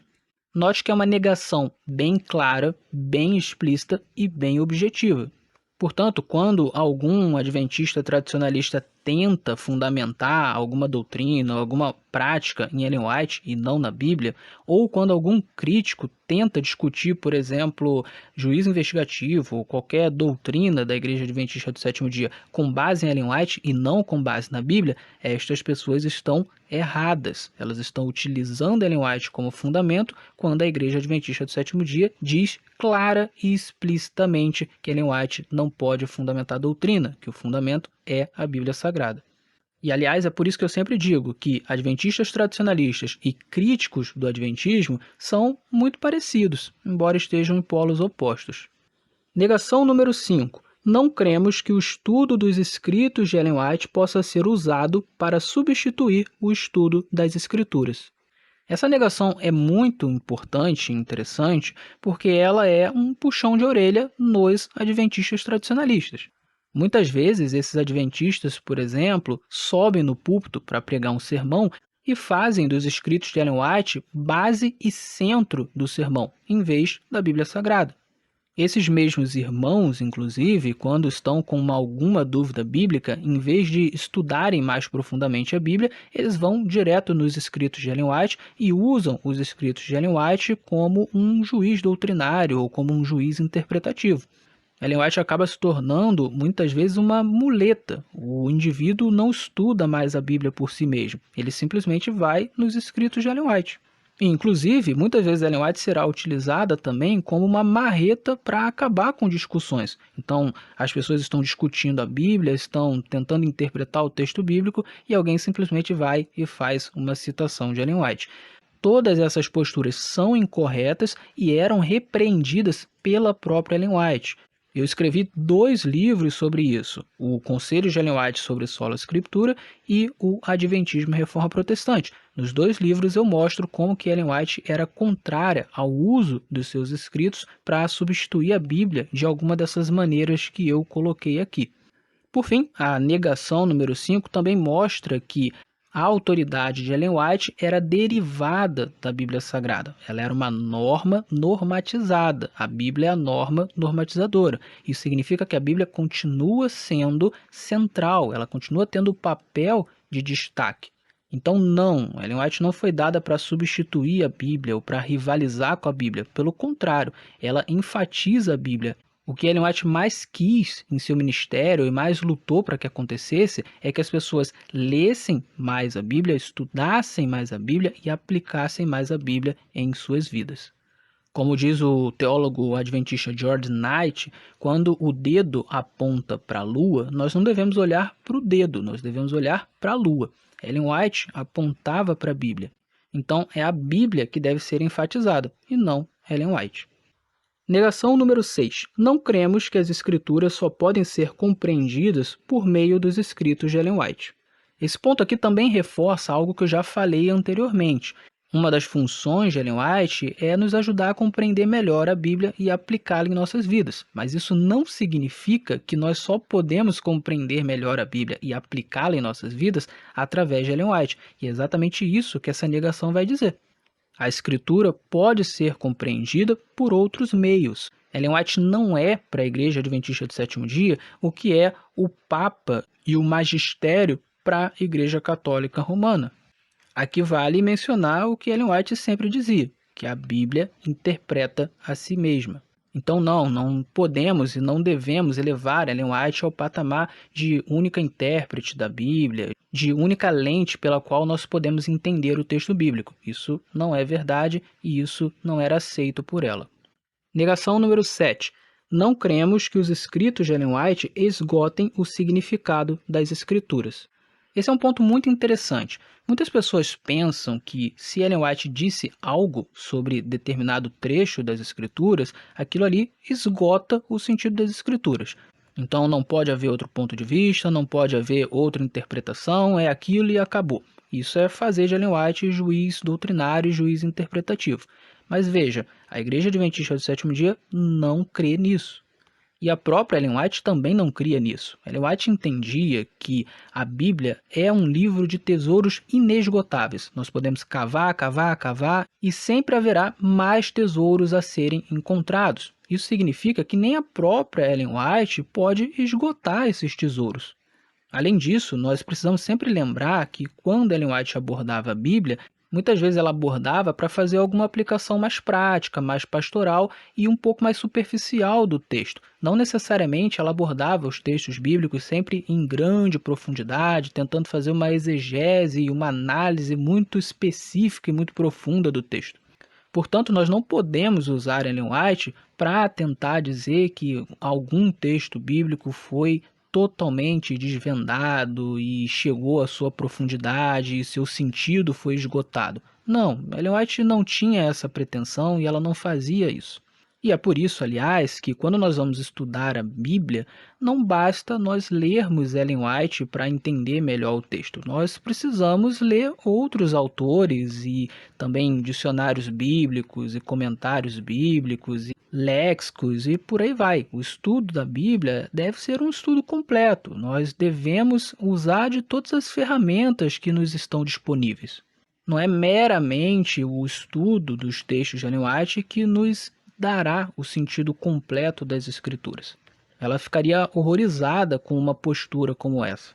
Note que é uma negação bem clara, bem explícita e bem objetiva. Portanto, quando algum adventista tradicionalista tenta fundamentar alguma doutrina, alguma prática em Ellen White e não na Bíblia, ou quando algum crítico tenta discutir, por exemplo, juízo investigativo ou qualquer doutrina da Igreja Adventista do Sétimo Dia com base em Ellen White e não com base na Bíblia, estas pessoas estão erradas. Elas estão utilizando Ellen White como fundamento quando a Igreja Adventista do Sétimo Dia diz clara e explicitamente que Ellen White não pode fundamentar a doutrina, que o fundamento é a Bíblia Sagrada. E, aliás, é por isso que eu sempre digo que adventistas tradicionalistas e críticos do adventismo são muito parecidos, embora estejam em polos opostos. Negação número 5. Não cremos que o estudo dos escritos de Ellen White possa ser usado para substituir o estudo das Escrituras. Essa negação é muito importante e interessante porque ela é um puxão de orelha nos adventistas tradicionalistas. Muitas vezes, esses adventistas, por exemplo, sobem no púlpito para pregar um sermão e fazem dos escritos de Ellen White base e centro do sermão, em vez da Bíblia Sagrada. Esses mesmos irmãos, inclusive, quando estão com alguma dúvida bíblica, em vez de estudarem mais profundamente a Bíblia, eles vão direto nos escritos de Ellen White e usam os escritos de Ellen White como um juiz doutrinário ou como um juiz interpretativo. Ellen White acaba se tornando, muitas vezes, uma muleta. O indivíduo não estuda mais a Bíblia por si mesmo. Ele simplesmente vai nos escritos de Ellen White. E, inclusive, muitas vezes Ellen White será utilizada também como uma marreta para acabar com discussões. Então, as pessoas estão discutindo a Bíblia, estão tentando interpretar o texto bíblico e alguém simplesmente vai e faz uma citação de Ellen White. Todas essas posturas são incorretas e eram repreendidas pela própria Ellen White. Eu escrevi 2 livros sobre isso, o Conselho de Ellen White sobre Sola Escritura e o Adventismo e Reforma Protestante. Nos 2 livros eu mostro como que Ellen White era contrária ao uso dos seus escritos para substituir a Bíblia de alguma dessas maneiras que eu coloquei aqui. Por fim, a negação número 5 também mostra que a autoridade de Ellen White era derivada da Bíblia Sagrada. Ela era uma norma normatizada. A Bíblia é a norma normatizadora. Isso significa que a Bíblia continua sendo central, ela continua tendo o papel de destaque. Então, não, Ellen White não foi dada para substituir a Bíblia ou para rivalizar com a Bíblia. Pelo contrário, ela enfatiza a Bíblia. O que Ellen White mais quis em seu ministério e mais lutou para que acontecesse é que as pessoas lessem mais a Bíblia, estudassem mais a Bíblia e aplicassem mais a Bíblia em suas vidas. Como diz o teólogo adventista George Knight, quando o dedo aponta para a lua, nós não devemos olhar para o dedo, nós devemos olhar para a lua. Ellen White apontava para a Bíblia. Então, é a Bíblia que deve ser enfatizada, e não Ellen White. Negação número 6. Não cremos que as Escrituras só podem ser compreendidas por meio dos escritos de Ellen White. Esse ponto aqui também reforça algo que eu já falei anteriormente. Uma das funções de Ellen White é nos ajudar a compreender melhor a Bíblia e aplicá-la em nossas vidas. Mas isso não significa que nós só podemos compreender melhor a Bíblia e aplicá-la em nossas vidas através de Ellen White. E é exatamente isso que essa negação vai dizer. A Escritura pode ser compreendida por outros meios. Ellen White não é, para a Igreja Adventista do Sétimo Dia, o que é o Papa e o Magistério para a Igreja Católica Romana. Aqui vale mencionar o que Ellen White sempre dizia, que a Bíblia interpreta a si mesma. Então não podemos e não devemos elevar Ellen White ao patamar de única intérprete da Bíblia, de única lente pela qual nós podemos entender o texto bíblico. Isso não é verdade e isso não era aceito por ela. Negação número 7. Não cremos que os escritos de Ellen White esgotem o significado das Escrituras. Esse é um ponto muito interessante. Muitas pessoas pensam que se Ellen White disse algo sobre determinado trecho das Escrituras, aquilo ali esgota o sentido das Escrituras. Então não pode haver outro ponto de vista, não pode haver outra interpretação, é aquilo e acabou. Isso é fazer de Ellen White juiz doutrinário e juiz interpretativo. Mas veja, a Igreja Adventista do Sétimo Dia não crê nisso. E a própria Ellen White também não cria nisso. Ellen White entendia que a Bíblia é um livro de tesouros inesgotáveis. Nós podemos cavar, cavar, cavar e sempre haverá mais tesouros a serem encontrados. Isso significa que nem a própria Ellen White pode esgotar esses tesouros. Além disso, nós precisamos sempre lembrar que quando Ellen White abordava a Bíblia, muitas vezes ela abordava para fazer alguma aplicação mais prática, mais pastoral e um pouco mais superficial do texto. Não necessariamente ela abordava os textos bíblicos sempre em grande profundidade, tentando fazer uma exegese e uma análise muito específica e muito profunda do texto. Portanto, nós não podemos usar Ellen White para tentar dizer que algum texto bíblico foi totalmente desvendado e chegou à sua profundidade e seu sentido foi esgotado. Não, Ellen White não tinha essa pretensão e ela não fazia isso. E é por isso, aliás, que quando nós vamos estudar a Bíblia, não basta nós lermos Ellen White para entender melhor o texto. Nós precisamos ler outros autores e também dicionários bíblicos e comentários bíblicos e léxicos e por aí vai. O estudo da Bíblia deve ser um estudo completo. Nós devemos usar de todas as ferramentas que nos estão disponíveis. Não é meramente o estudo dos textos de Ellen White que nos dará o sentido completo das Escrituras. Ela ficaria horrorizada com uma postura como essa.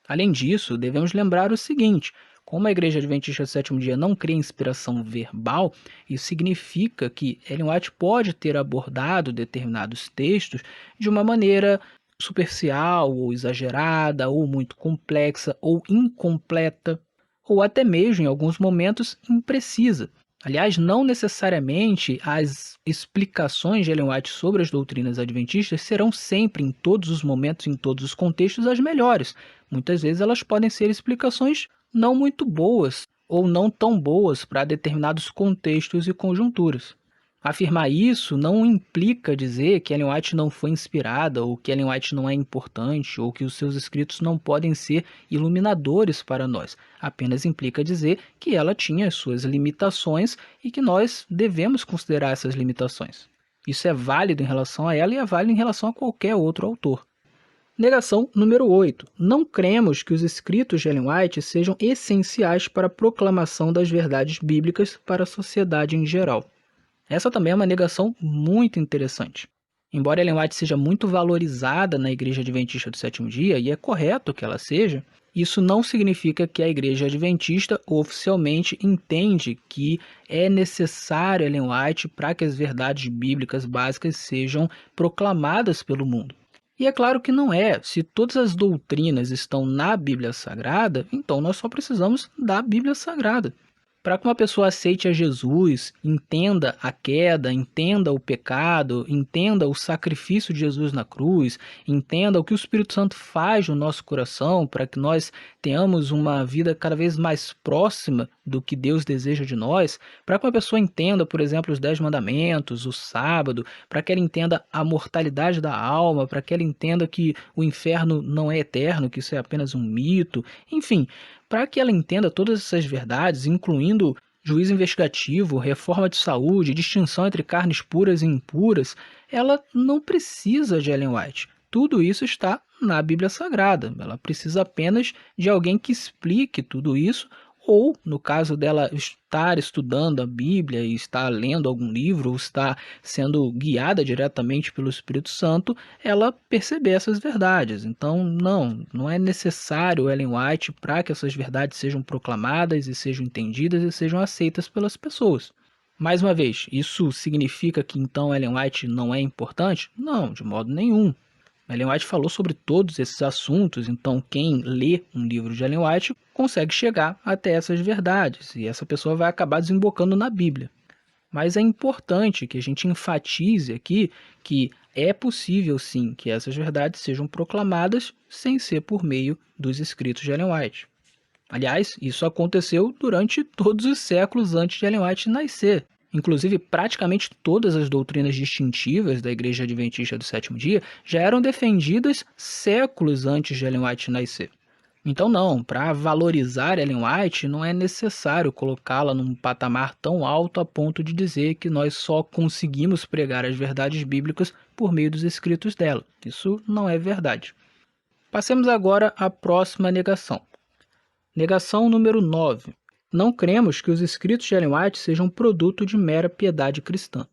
Além disso, devemos lembrar o seguinte: como a Igreja Adventista do Sétimo Dia não crê em inspiração verbal, isso significa que Ellen White pode ter abordado determinados textos de uma maneira superficial, ou exagerada, ou muito complexa, ou incompleta, ou até mesmo, em alguns momentos, imprecisa. Aliás, não necessariamente as explicações de Ellen White sobre as doutrinas adventistas serão sempre, em todos os momentos, em todos os contextos, as melhores. Muitas vezes elas podem ser explicações não muito boas ou não tão boas para determinados contextos e conjunturas. Afirmar isso não implica dizer que Ellen White não foi inspirada, ou que Ellen White não é importante, ou que os seus escritos não podem ser iluminadores para nós. Apenas implica dizer que ela tinha as suas limitações e que nós devemos considerar essas limitações. Isso é válido em relação a ela e é válido em relação a qualquer outro autor. Negação número 8. Não cremos que os escritos de Ellen White sejam essenciais para a proclamação das verdades bíblicas para a sociedade em geral. Essa também é uma negação muito interessante. Embora Ellen White seja muito valorizada na Igreja Adventista do Sétimo Dia, e é correto que ela seja, isso não significa que a Igreja Adventista oficialmente entende que é necessário Ellen White para que as verdades bíblicas básicas sejam proclamadas pelo mundo. E é claro que não é. Se todas as doutrinas estão na Bíblia Sagrada, então nós só precisamos da Bíblia Sagrada. Para que uma pessoa aceite a Jesus, entenda a queda, entenda o pecado, entenda o sacrifício de Jesus na cruz, entenda o que o Espírito Santo faz no nosso coração para que nós tenhamos uma vida cada vez mais próxima do que Deus deseja de nós, para que uma pessoa entenda, por exemplo, os 10 mandamentos, o sábado, para que ela entenda a mortalidade da alma, para que ela entenda que o inferno não é eterno, que isso é apenas um mito, enfim, para que ela entenda todas essas verdades, incluindo juízo investigativo, reforma de saúde, distinção entre carnes puras e impuras, ela não precisa de Ellen White. Tudo isso está na Bíblia Sagrada. Ela precisa apenas de alguém que explique tudo isso, ou, no caso dela estar estudando a Bíblia e estar lendo algum livro, ou estar sendo guiada diretamente pelo Espírito Santo, ela perceber essas verdades. Então, não é necessário Ellen White para que essas verdades sejam proclamadas e sejam entendidas e sejam aceitas pelas pessoas. Mais uma vez, isso significa que então Ellen White não é importante? Não, de modo nenhum. Ellen White falou sobre todos esses assuntos, então quem lê um livro de Ellen White consegue chegar até essas verdades, e essa pessoa vai acabar desembocando na Bíblia. Mas é importante que a gente enfatize aqui que é possível sim que essas verdades sejam proclamadas sem ser por meio dos escritos de Ellen White. Aliás, isso aconteceu durante todos os séculos antes de Ellen White nascer. Inclusive, praticamente todas as doutrinas distintivas da Igreja Adventista do Sétimo Dia já eram defendidas séculos antes de Ellen White nascer. Então não, para valorizar Ellen White não é necessário colocá-la num patamar tão alto a ponto de dizer que nós só conseguimos pregar as verdades bíblicas por meio dos escritos dela. Isso não é verdade. Passemos agora à próxima negação. Negação número 9. Não cremos que os escritos de Ellen White sejam produto de mera piedade cristã.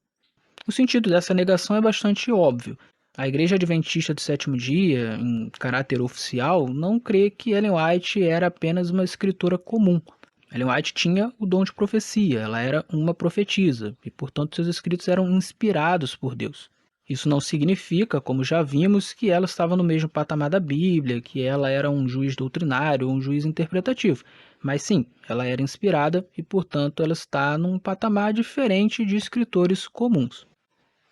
O sentido dessa negação é bastante óbvio. A Igreja Adventista do Sétimo Dia, em caráter oficial, não crê que Ellen White era apenas uma escritora comum. Ellen White tinha o dom de profecia, ela era uma profetisa, e portanto seus escritos eram inspirados por Deus. Isso não significa, como já vimos, que ela estava no mesmo patamar da Bíblia, que ela era um juiz doutrinário ou um juiz interpretativo. Mas sim, ela era inspirada e, portanto, ela está num patamar diferente de escritores comuns.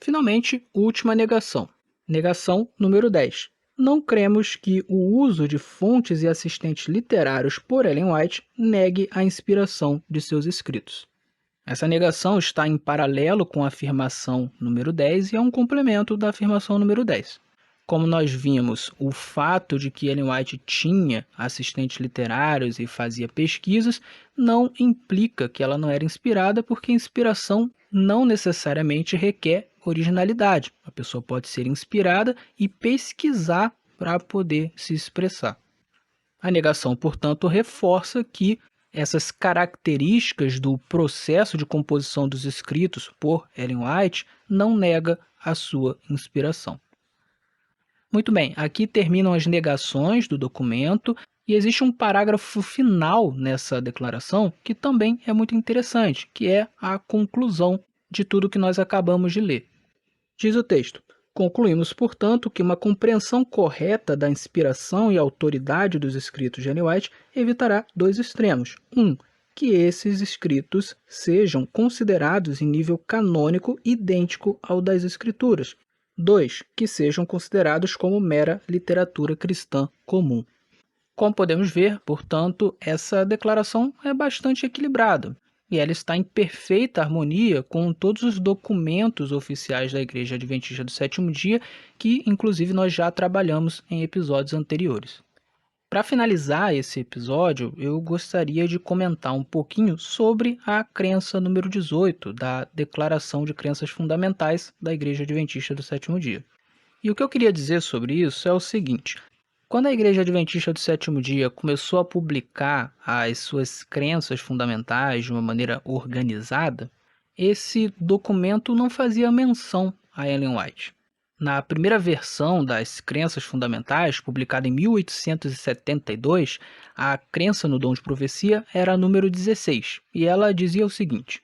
Finalmente, última negação. Negação número 10. Não cremos que o uso de fontes e assistentes literários por Ellen White negue a inspiração de seus escritos. Essa negação está em paralelo com a afirmação número 10 e é um complemento da afirmação número 10. Como nós vimos, o fato de que Ellen White tinha assistentes literários e fazia pesquisas não implica que ela não era inspirada, porque inspiração não necessariamente requer originalidade. A pessoa pode ser inspirada e pesquisar para poder se expressar. A negação, portanto, reforça que essas características do processo de composição dos escritos por Ellen White não nega a sua inspiração. Muito bem, aqui terminam as negações do documento e existe um parágrafo final nessa declaração que também é muito interessante, que é a conclusão de tudo que nós acabamos de ler. Diz o texto: concluímos, portanto, que uma compreensão correta da inspiração e autoridade dos escritos de Ellen White evitará dois extremos. Que esses escritos sejam considerados em nível canônico idêntico ao das Escrituras. 2. Que sejam considerados como mera literatura cristã comum. Como podemos ver, portanto, essa declaração é bastante equilibrada. E ela está em perfeita harmonia com todos os documentos oficiais da Igreja Adventista do Sétimo Dia, que inclusive nós já trabalhamos em episódios anteriores. Para finalizar esse episódio, eu gostaria de comentar um pouquinho sobre a crença número 18 da Declaração de Crenças Fundamentais da Igreja Adventista do Sétimo Dia. E o que eu queria dizer sobre isso é o seguinte: quando a Igreja Adventista do Sétimo Dia começou a publicar as suas crenças fundamentais de uma maneira organizada, esse documento não fazia menção a Ellen White. Na primeira versão das Crenças Fundamentais, publicada em 1872, a crença no dom de profecia era a número 16, e ela dizia o seguinte: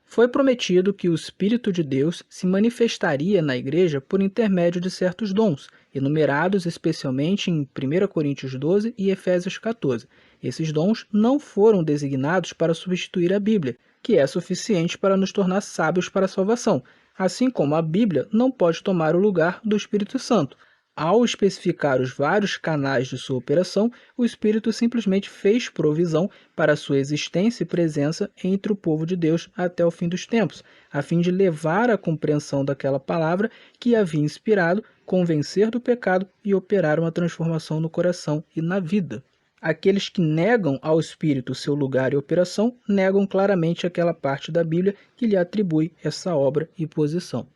foi prometido que o Espírito de Deus se manifestaria na Igreja por intermédio de certos dons, enumerados especialmente em 1 Coríntios 12 e Efésios 14, Esses dons não foram designados para substituir a Bíblia, que é suficiente para nos tornar sábios para a salvação, assim como a Bíblia não pode tomar o lugar do Espírito Santo. Ao especificar os vários canais de sua operação, o Espírito simplesmente fez provisão para sua existência e presença entre o povo de Deus até o fim dos tempos, a fim de levar à compreensão daquela palavra que havia inspirado, convencer do pecado e operar uma transformação no coração e na vida. Aqueles que negam ao Espírito seu lugar e operação negam claramente aquela parte da Bíblia que lhe atribui essa obra e posição.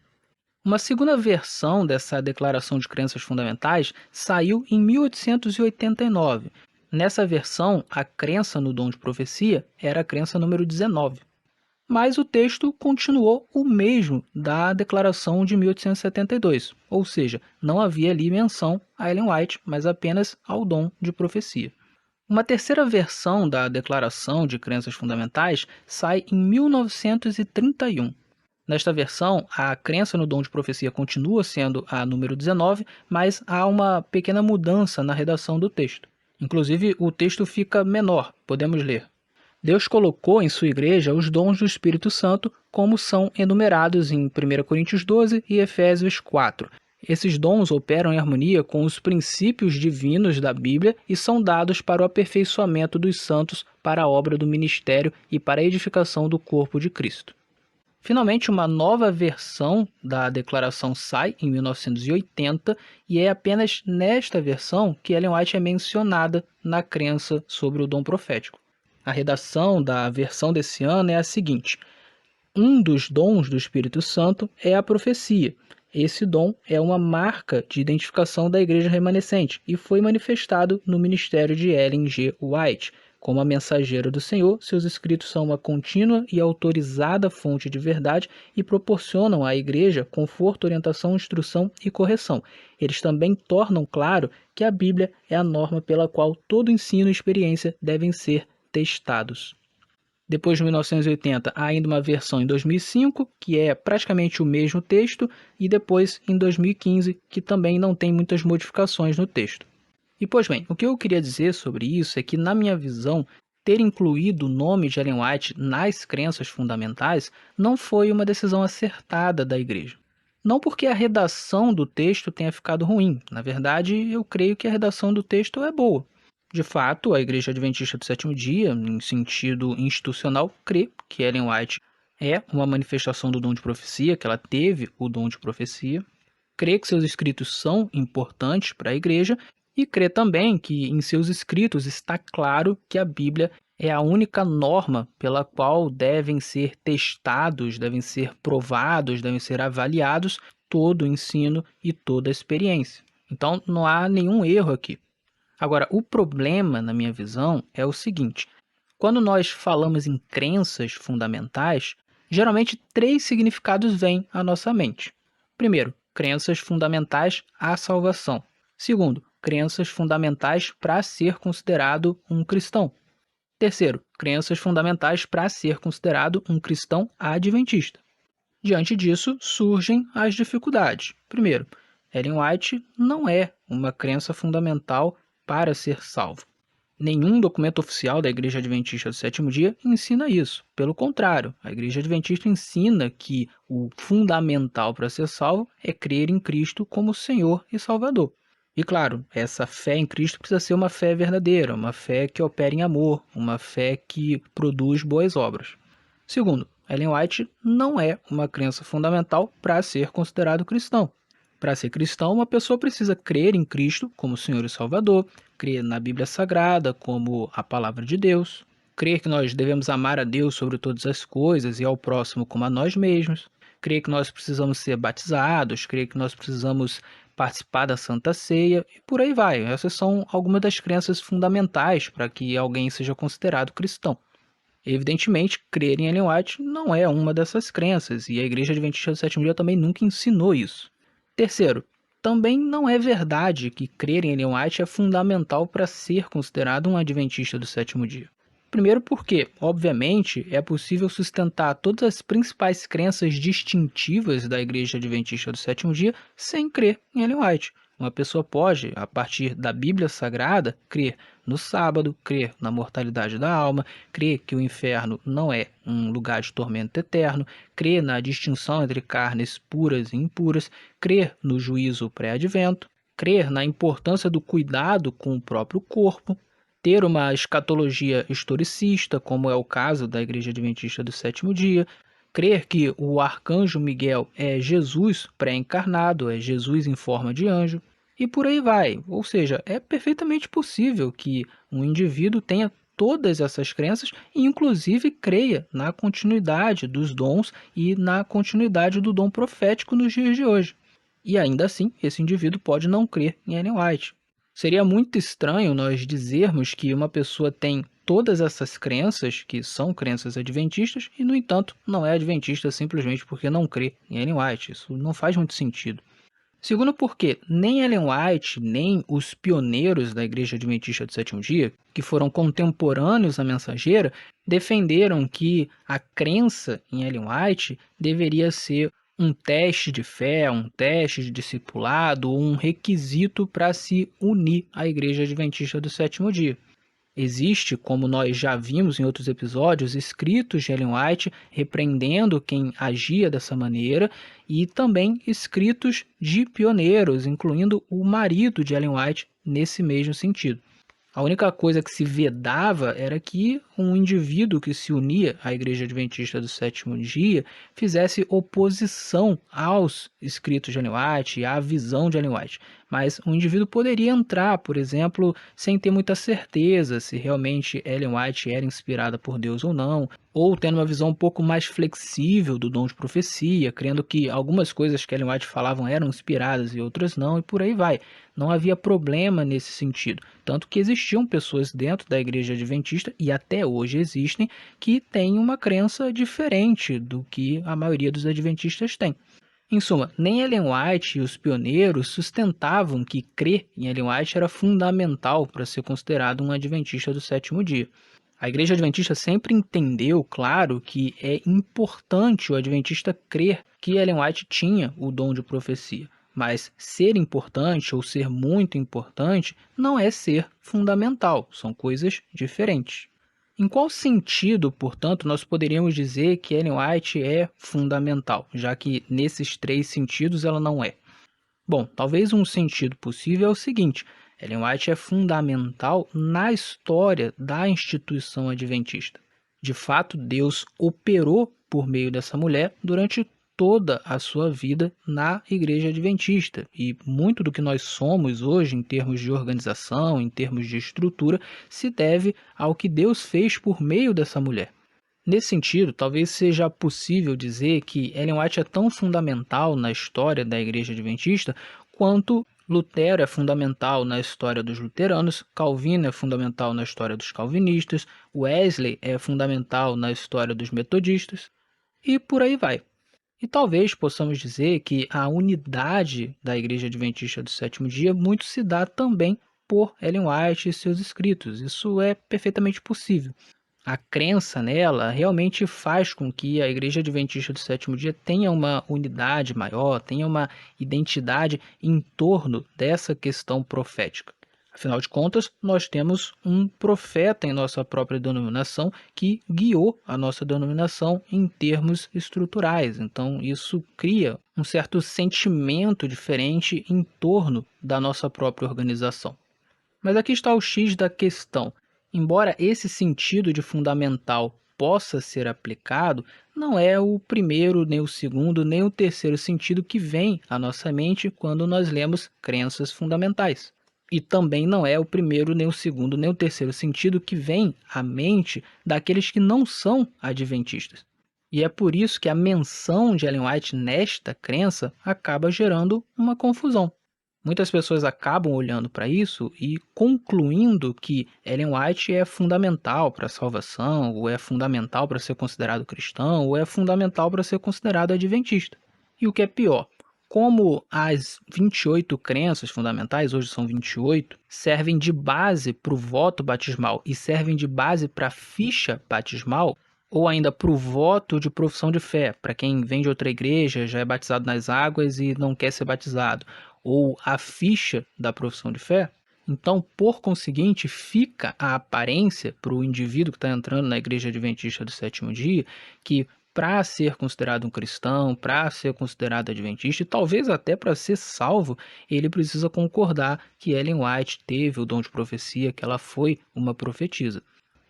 Uma segunda versão dessa Declaração de Crenças Fundamentais saiu em 1889. Nessa versão, a crença no dom de profecia era a crença número 19. Mas o texto continuou o mesmo da Declaração de 1872, ou seja, não havia ali menção a Ellen White, mas apenas ao dom de profecia. Uma terceira versão da Declaração de Crenças Fundamentais sai em 1931. Nesta versão, a crença no dom de profecia continua sendo a número 19, mas há uma pequena mudança na redação do texto. Inclusive, o texto fica menor, podemos ler. Deus colocou em sua igreja os dons do Espírito Santo, como são enumerados em 1 Coríntios 12 e Efésios 4. Esses dons operam em harmonia com os princípios divinos da Bíblia e são dados para o aperfeiçoamento dos santos, para a obra do ministério e para a edificação do corpo de Cristo. Finalmente, uma nova versão da declaração sai em 1980 e é apenas nesta versão que Ellen White é mencionada na crença sobre o dom profético. A redação da versão desse ano é a seguinte: um dos dons do Espírito Santo é a profecia. Esse dom é uma marca de identificação da igreja remanescente e foi manifestado no ministério de Ellen G. White. Como a mensageira do Senhor, seus escritos são uma contínua e autorizada fonte de verdade e proporcionam à igreja conforto, orientação, instrução e correção. Eles também tornam claro que a Bíblia é a norma pela qual todo ensino e experiência devem ser testados. Depois de 1980, há ainda uma versão em 2005, que é praticamente o mesmo texto, e depois em 2015, que também não tem muitas modificações no texto. E, pois bem, o que eu queria dizer sobre isso é que, na minha visão, ter incluído o nome de Ellen White nas crenças fundamentais não foi uma decisão acertada da igreja. Não porque a redação do texto tenha ficado ruim. Na verdade, eu creio que a redação do texto é boa. De fato, a Igreja Adventista do Sétimo Dia, em sentido institucional, crê que Ellen White é uma manifestação do dom de profecia, que ela teve o dom de profecia, crê que seus escritos são importantes para a igreja e crê também que em seus escritos está claro que a Bíblia é a única norma pela qual devem ser testados, devem ser provados, devem ser avaliados todo o ensino e toda a experiência. Então, não há nenhum erro aqui. Agora, o problema, na minha visão, é o seguinte: quando nós falamos em crenças fundamentais, geralmente 3 significados vêm à nossa mente. Primeiro, crenças fundamentais à salvação. Segundo, crenças fundamentais para ser considerado um cristão. Terceiro, crenças fundamentais para ser considerado um cristão adventista. Diante disso, surgem as dificuldades. Primeiro, Ellen White não é uma crença fundamental para ser salvo. Nenhum documento oficial da Igreja Adventista do Sétimo Dia ensina isso. Pelo contrário, a Igreja Adventista ensina que o fundamental para ser salvo é crer em Cristo como Senhor e Salvador. E claro, essa fé em Cristo precisa ser uma fé verdadeira, uma fé que opera em amor, uma fé que produz boas obras. Segundo, Ellen White não é uma crença fundamental para ser considerado cristão. Para ser cristão, uma pessoa precisa crer em Cristo como Senhor e Salvador, crer na Bíblia Sagrada como a Palavra de Deus, crer que nós devemos amar a Deus sobre todas as coisas e ao próximo como a nós mesmos, crer que nós precisamos ser batizados, crer que nós precisamos participar da Santa Ceia e por aí vai. Essas são algumas das crenças fundamentais para que alguém seja considerado cristão. Evidentemente, crer em Ellen White não é uma dessas crenças e a Igreja Adventista do Sétimo Dia também nunca ensinou isso. Terceiro, também não é verdade que crer em Ellen White é fundamental para ser considerado um adventista do sétimo dia. Primeiro porque, obviamente, é possível sustentar todas as principais crenças distintivas da Igreja Adventista do Sétimo Dia sem crer em Ellen White. Uma pessoa pode, a partir da Bíblia Sagrada, crer no sábado, crer na mortalidade da alma, crer que o inferno não é um lugar de tormento eterno, crer na distinção entre carnes puras e impuras, crer no juízo pré-advento, crer na importância do cuidado com o próprio corpo, ter uma escatologia historicista, como é o caso da Igreja Adventista do Sétimo Dia, crer que o arcanjo Miguel é Jesus pré-encarnado, é Jesus em forma de anjo, e por aí vai. Ou seja, é perfeitamente possível que um indivíduo tenha todas essas crenças e inclusive creia na continuidade dos dons e na continuidade do dom profético nos dias de hoje. E ainda assim, esse indivíduo pode não crer em Ellen White. Seria muito estranho nós dizermos que uma pessoa tem todas essas crenças, que são crenças adventistas, e, no entanto, não é adventista simplesmente porque não crê em Ellen White. Isso não faz muito sentido. Segundo porque nem Ellen White, nem os pioneiros da Igreja Adventista do Sétimo Dia, que foram contemporâneos à mensageira, defenderam que a crença em Ellen White deveria ser um teste de fé, um teste de discipulado, um requisito para se unir à Igreja Adventista do Sétimo Dia. Existe, como nós já vimos em outros episódios, escritos de Ellen White repreendendo quem agia dessa maneira e também escritos de pioneiros, incluindo o marido de Ellen White nesse mesmo sentido. A única coisa que se vedava era que um indivíduo que se unia à Igreja Adventista do Sétimo Dia fizesse oposição aos escritos de Ellen White e à visão de Ellen White. Mas um indivíduo poderia entrar, por exemplo, sem ter muita certeza se realmente Ellen White era inspirada por Deus ou não, ou tendo uma visão um pouco mais flexível do dom de profecia, crendo que algumas coisas que Ellen White falavam eram inspiradas e outras não, e por aí vai. Não havia problema nesse sentido. Tanto que existiam pessoas dentro da Igreja Adventista, e até hoje existem, que têm uma crença diferente do que a maioria dos adventistas tem. Em suma, nem Ellen White e os pioneiros sustentavam que crer em Ellen White era fundamental para ser considerado um adventista do sétimo dia. A Igreja Adventista sempre entendeu, claro, que é importante o adventista crer que Ellen White tinha o dom de profecia. Mas ser importante ou ser muito importante não é ser fundamental, são coisas diferentes. Em qual sentido, portanto, nós poderíamos dizer que Ellen White é fundamental, já que nesses três sentidos ela não é? Bom, talvez um sentido possível é o seguinte: Ellen White é fundamental na história da instituição adventista. De fato, Deus operou por meio dessa mulher durante toda a sua vida na Igreja Adventista, e muito do que nós somos hoje em termos de organização, em termos de estrutura, se deve ao que Deus fez por meio dessa mulher. Nesse sentido, talvez seja possível dizer que Ellen White é tão fundamental na história da Igreja Adventista quanto Lutero é fundamental na história dos luteranos, Calvino é fundamental na história dos calvinistas, Wesley é fundamental na história dos metodistas, e por aí vai. E talvez possamos dizer que a unidade da Igreja Adventista do Sétimo Dia muito se dá também por Ellen White e seus escritos. Isso é perfeitamente possível. A crença nela realmente faz com que a Igreja Adventista do Sétimo Dia tenha uma unidade maior, tenha uma identidade em torno dessa questão profética. Afinal de contas, nós temos um profeta em nossa própria denominação que guiou a nossa denominação em termos estruturais. Então, isso cria um certo sentimento diferente em torno da nossa própria organização. Mas aqui está o X da questão. Embora esse sentido de fundamental possa ser aplicado, não é o primeiro, nem o segundo, nem o terceiro sentido que vem à nossa mente quando nós lemos crenças fundamentais. E também não é o primeiro, nem o segundo, nem o terceiro sentido que vem à mente daqueles que não são adventistas. E é por isso que a menção de Ellen White nesta crença acaba gerando uma confusão. Muitas pessoas acabam olhando para isso e concluindo que Ellen White é fundamental para a salvação, ou é fundamental para ser considerado cristão, ou é fundamental para ser considerado adventista. E o que é pior, como as 28 crenças fundamentais, hoje são 28, servem de base para o voto batismal e servem de base para a ficha batismal, ou ainda para o voto de profissão de fé, para quem vem de outra igreja, já é batizado nas águas e não quer ser batizado, ou a ficha da profissão de fé. Então, por conseguinte, fica a aparência para o indivíduo que está entrando na Igreja Adventista do Sétimo Dia que, para ser considerado um cristão, para ser considerado adventista e talvez até para ser salvo, ele precisa concordar que Ellen White teve o dom de profecia, que ela foi uma profetisa.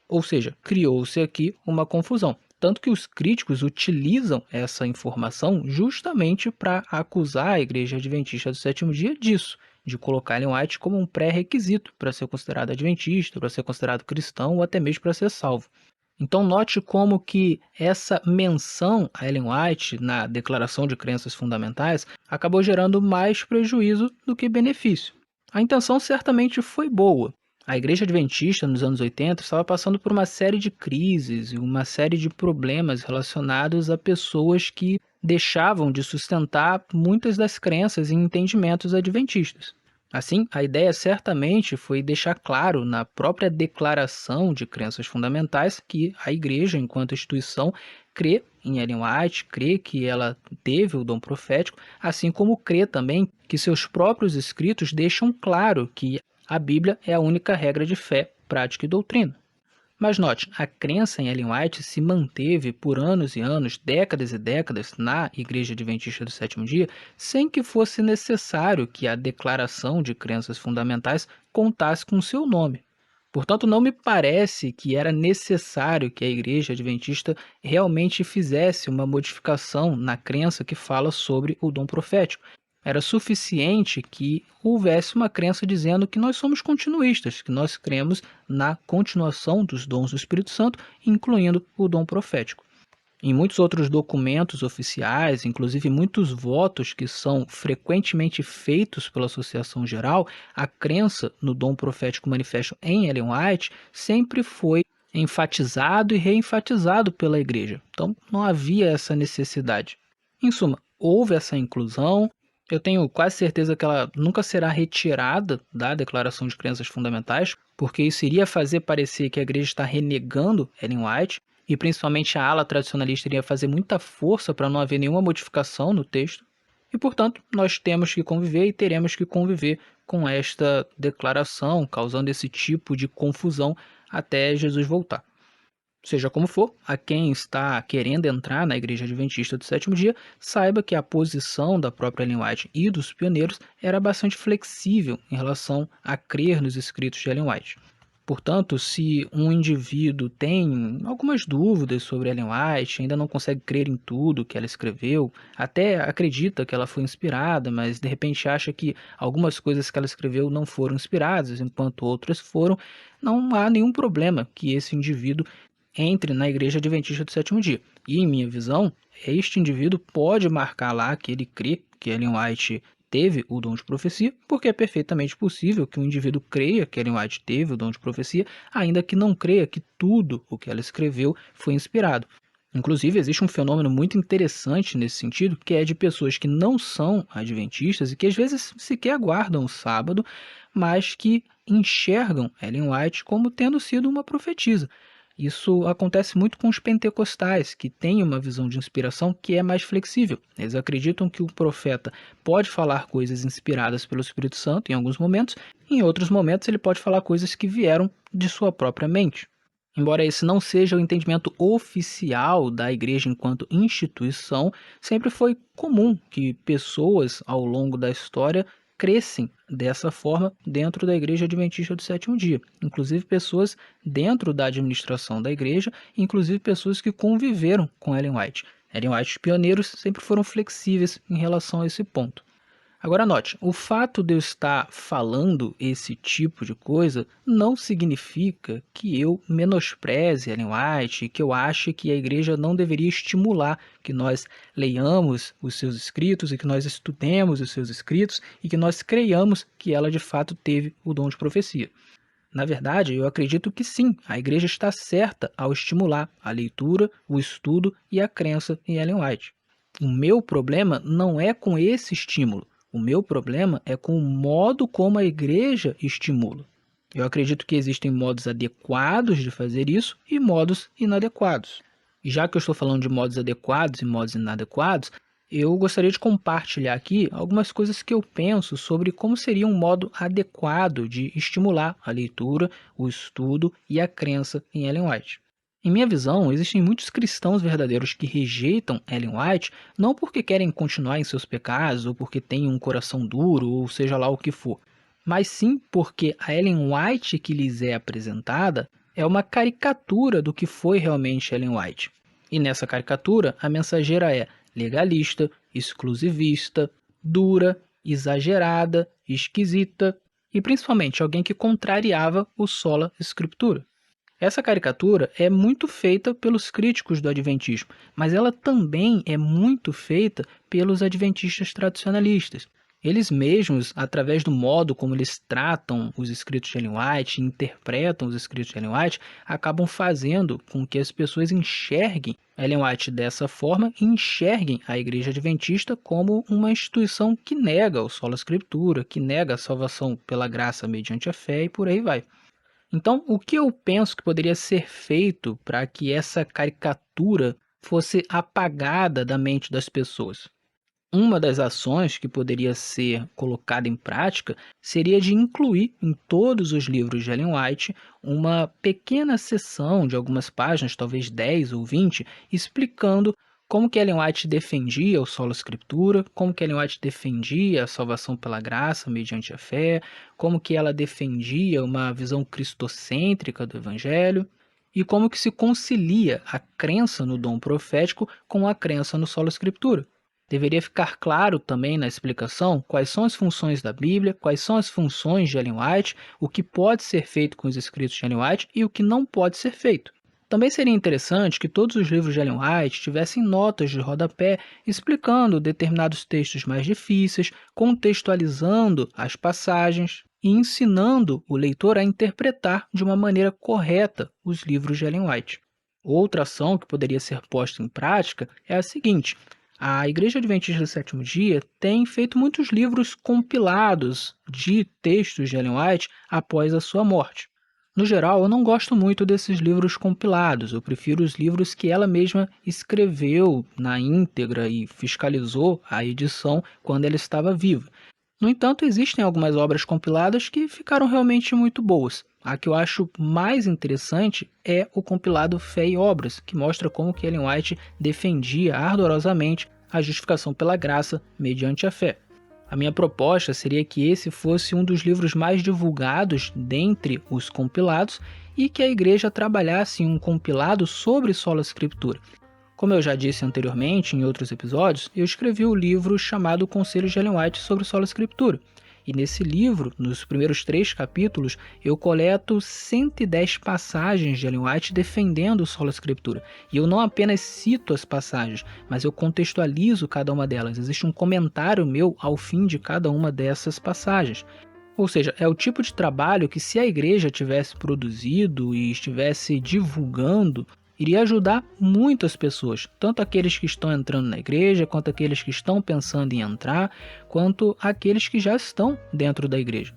Ou seja, criou-se aqui uma confusão. Tanto que os críticos utilizam essa informação justamente para acusar a Igreja Adventista do Sétimo Dia disso, de colocar Ellen White como um pré-requisito para ser considerado adventista, para ser considerado cristão ou até mesmo para ser salvo. Então note como que essa menção a Ellen White na Declaração de Crenças Fundamentais acabou gerando mais prejuízo do que benefício. A intenção certamente foi boa. A Igreja Adventista nos anos 80 estava passando por uma série de crises e uma série de problemas relacionados a pessoas que deixavam de sustentar muitas das crenças e entendimentos adventistas. Assim, a ideia certamente foi deixar claro na própria Declaração de Crenças Fundamentais que a Igreja, enquanto instituição, crê em Ellen White, crê que ela teve o dom profético, assim como crê também que seus próprios escritos deixam claro que a Bíblia é a única regra de fé, prática e doutrina. Mas note, a crença em Ellen White se manteve por anos e anos, décadas e décadas, na Igreja Adventista do Sétimo Dia, sem que fosse necessário que a Declaração de Crenças Fundamentais contasse com seu nome. Portanto, não me parece que era necessário que a Igreja Adventista realmente fizesse uma modificação na crença que fala sobre o dom profético. Era suficiente que houvesse uma crença dizendo que nós somos continuistas, que nós cremos na continuação dos dons do Espírito Santo, incluindo o dom profético. Em muitos outros documentos oficiais, inclusive muitos votos que são frequentemente feitos pela Associação Geral, a crença no dom profético manifesto em Ellen White sempre foi enfatizado e reenfatizado pela Igreja. Então não havia essa necessidade. Em suma, houve essa inclusão. Eu tenho quase certeza que ela nunca será retirada da Declaração de Crenças Fundamentais, porque isso iria fazer parecer que a igreja está renegando Ellen White, e principalmente a ala tradicionalista iria fazer muita força para não haver nenhuma modificação no texto. E, portanto, nós temos que conviver e teremos que conviver com esta declaração, causando esse tipo de confusão até Jesus voltar. Seja como for, a quem está querendo entrar na Igreja Adventista do Sétimo Dia, saiba que a posição da própria Ellen White e dos pioneiros era bastante flexível em relação a crer nos escritos de Ellen White. Portanto, se um indivíduo tem algumas dúvidas sobre Ellen White, ainda não consegue crer em tudo que ela escreveu, até acredita que ela foi inspirada, mas de repente acha que algumas coisas que ela escreveu não foram inspiradas, enquanto outras foram, não há nenhum problema que esse indivíduo entre na Igreja Adventista do Sétimo Dia. E, em minha visão, este indivíduo pode marcar lá que ele crê que Ellen White teve o dom de profecia, porque é perfeitamente possível que um indivíduo creia que Ellen White teve o dom de profecia, ainda que não creia que tudo o que ela escreveu foi inspirado. Inclusive, existe um fenômeno muito interessante nesse sentido, que é de pessoas que não são adventistas e que às vezes sequer guardam o sábado, mas que enxergam Ellen White como tendo sido uma profetisa. Isso acontece muito com os pentecostais, que têm uma visão de inspiração que é mais flexível. Eles acreditam que o profeta pode falar coisas inspiradas pelo Espírito Santo em alguns momentos, e em outros momentos ele pode falar coisas que vieram de sua própria mente. Embora esse não seja o entendimento oficial da igreja enquanto instituição, sempre foi comum que pessoas ao longo da história crescem dessa forma dentro da Igreja Adventista do Sétimo Dia. Inclusive pessoas dentro da administração da igreja, inclusive pessoas que conviveram com Ellen White. Ellen White, os pioneiros, sempre foram flexíveis em relação a esse ponto. Agora note, o fato de eu estar falando esse tipo de coisa não significa que eu menospreze Ellen White, que eu ache que a igreja não deveria estimular que nós leiamos os seus escritos e que nós estudemos os seus escritos e que nós creiamos que ela de fato teve o dom de profecia. Na verdade, eu acredito que sim, a igreja está certa ao estimular a leitura, o estudo e a crença em Ellen White. O meu problema não é com esse estímulo. O meu problema é com o modo como a igreja estimula. Eu acredito que existem modos adequados de fazer isso e modos inadequados. E já que eu estou falando de modos adequados e modos inadequados, Eu gostaria de compartilhar aqui algumas coisas que eu penso sobre como seria um modo adequado de estimular a leitura, o estudo e a crença em Ellen White. Em minha visão, existem muitos cristãos verdadeiros que rejeitam Ellen White não porque querem continuar em seus pecados ou porque têm um coração duro ou seja lá o que for, mas sim porque a Ellen White que lhes é apresentada é uma caricatura do que foi realmente Ellen White. E nessa caricatura, a mensageira é legalista, exclusivista, dura, exagerada, esquisita e principalmente alguém que contrariava o sola scriptura. Essa caricatura é muito feita pelos críticos do adventismo, mas ela também é muito feita pelos adventistas tradicionalistas. Eles mesmos, através do modo como eles tratam os escritos de Ellen White, interpretam os escritos de Ellen White, acabam fazendo com que as pessoas enxerguem Ellen White dessa forma e enxerguem a Igreja Adventista como uma instituição que nega o sola scriptura, que nega a salvação pela graça mediante a fé e por aí vai. Então, o que eu penso que poderia ser feito para que essa caricatura fosse apagada da mente das pessoas? Uma das ações que poderia ser colocada em prática seria de incluir em todos os livros de Ellen White uma pequena seção de algumas páginas, talvez 10 ou 20, explicando como que Ellen White defendia o sola scriptura, como que Ellen White defendia a salvação pela graça mediante a fé, como que ela defendia uma visão cristocêntrica do evangelho e como que se concilia a crença no dom profético com a crença no sola scriptura. Deveria ficar claro também na explicação quais são as funções da Bíblia, quais são as funções de Ellen White, o que pode ser feito com os escritos de Ellen White e o que não pode ser feito. Também seria interessante que todos os livros de Ellen White tivessem notas de rodapé explicando determinados textos mais difíceis, contextualizando as passagens e ensinando o leitor a interpretar de uma maneira correta os livros de Ellen White. Outra ação que poderia ser posta em prática é a seguinte: a Igreja Adventista do Sétimo Dia tem feito muitos livros compilados de textos de Ellen White após a sua morte. No geral, eu não gosto muito desses livros compilados, eu prefiro os livros que ela mesma escreveu na íntegra e fiscalizou a edição quando ela estava viva. No entanto, existem algumas obras compiladas que ficaram realmente muito boas. A que eu acho mais interessante é o compilado Fé e Obras, que mostra como que Ellen White defendia ardorosamente a justificação pela graça mediante a fé. A minha proposta seria que esse fosse um dos livros mais divulgados dentre os compilados e que a igreja trabalhasse em um compilado sobre sola scriptura. Como eu já disse anteriormente em outros episódios, eu escrevi o livro chamado Conselhos de Ellen White sobre sola scriptura. E nesse livro, nos primeiros 3 capítulos, eu coleto 110 passagens de Ellen White defendendo o sola scriptura. E eu não apenas cito as passagens, mas eu contextualizo cada uma delas. Existe um comentário meu ao fim de cada uma dessas passagens. Ou seja, é o tipo de trabalho que, se a igreja tivesse produzido e estivesse divulgando, iria ajudar muitas pessoas, tanto aqueles que estão entrando na igreja, quanto aqueles que estão pensando em entrar, quanto aqueles que já estão dentro da igreja.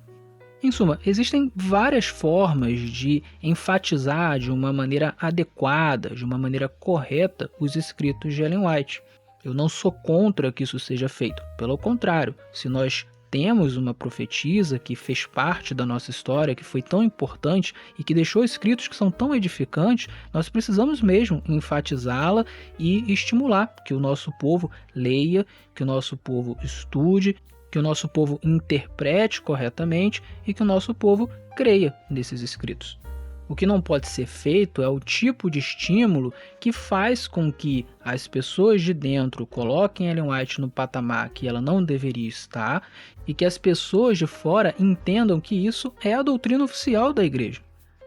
Em suma, existem várias formas de enfatizar de uma maneira adequada, de uma maneira correta, os escritos de Ellen White. Eu não sou contra que isso seja feito, pelo contrário, se nós temos uma profetisa que fez parte da nossa história, que foi tão importante e que deixou escritos que são tão edificantes, nós precisamos mesmo enfatizá-la e estimular que o nosso povo leia, que o nosso povo estude, que o nosso povo interprete corretamente e que o nosso povo creia nesses escritos. O que não pode ser feito é o tipo de estímulo que faz com que as pessoas de dentro coloquem Ellen White no patamar que ela não deveria estar e que as pessoas de fora entendam que isso é a doutrina oficial da igreja.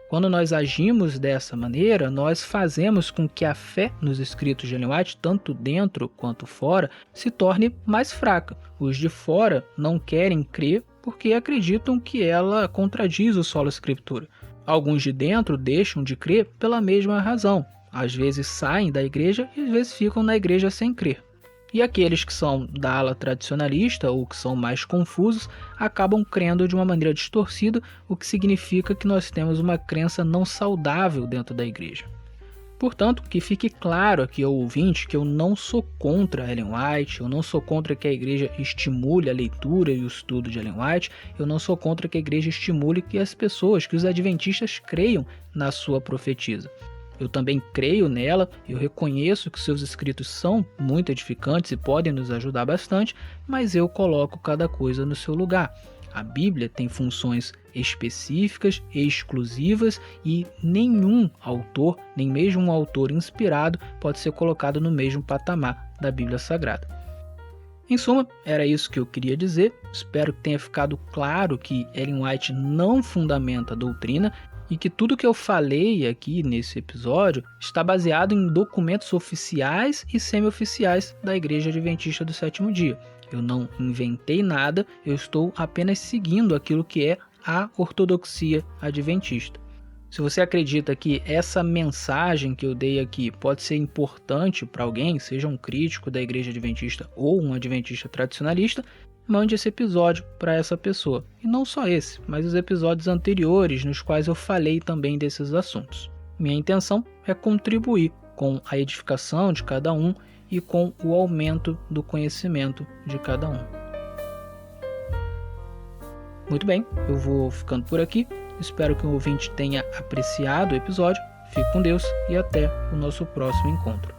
Quando nós agimos dessa maneira, nós fazemos com que a fé nos escritos de Ellen White, tanto dentro quanto fora, se torne mais fraca. Os de fora não querem crer porque acreditam que ela contradiz o sola scriptura. Alguns de dentro deixam de crer pela mesma razão. Às vezes saem da igreja e às vezes ficam na igreja sem crer. E aqueles que são da ala tradicionalista ou que são mais confusos acabam crendo de uma maneira distorcida, o que significa que nós temos uma crença não saudável dentro da igreja. Portanto, que fique claro aqui ao ouvinte que eu não sou contra Ellen White, eu não sou contra que a igreja estimule a leitura e o estudo de Ellen White, eu não sou contra que a igreja estimule que as pessoas, que os adventistas creiam na sua profetisa. Eu também creio nela, eu reconheço que seus escritos são muito edificantes e podem nos ajudar bastante, mas eu coloco cada coisa no seu lugar. A Bíblia tem funções específicas e exclusivas e nenhum autor, nem mesmo um autor inspirado, pode ser colocado no mesmo patamar da Bíblia Sagrada. Em suma, era isso que eu queria dizer. Espero que tenha ficado claro que Ellen White não fundamenta a doutrina e que tudo que eu falei aqui nesse episódio está baseado em documentos oficiais e semi-oficiais da Igreja Adventista do Sétimo Dia. Eu não inventei nada, eu estou apenas seguindo aquilo que é a ortodoxia adventista. Se você acredita que essa mensagem que eu dei aqui pode ser importante para alguém, seja um crítico da Igreja Adventista ou um adventista tradicionalista, mande esse episódio para essa pessoa. E não só esse, mas os episódios anteriores nos quais eu falei também desses assuntos. Minha intenção é contribuir com a edificação de cada um e com o aumento do conhecimento de cada um. Muito bem, eu vou ficando por aqui. Espero que o ouvinte tenha apreciado o episódio. Fique com Deus e até o nosso próximo encontro.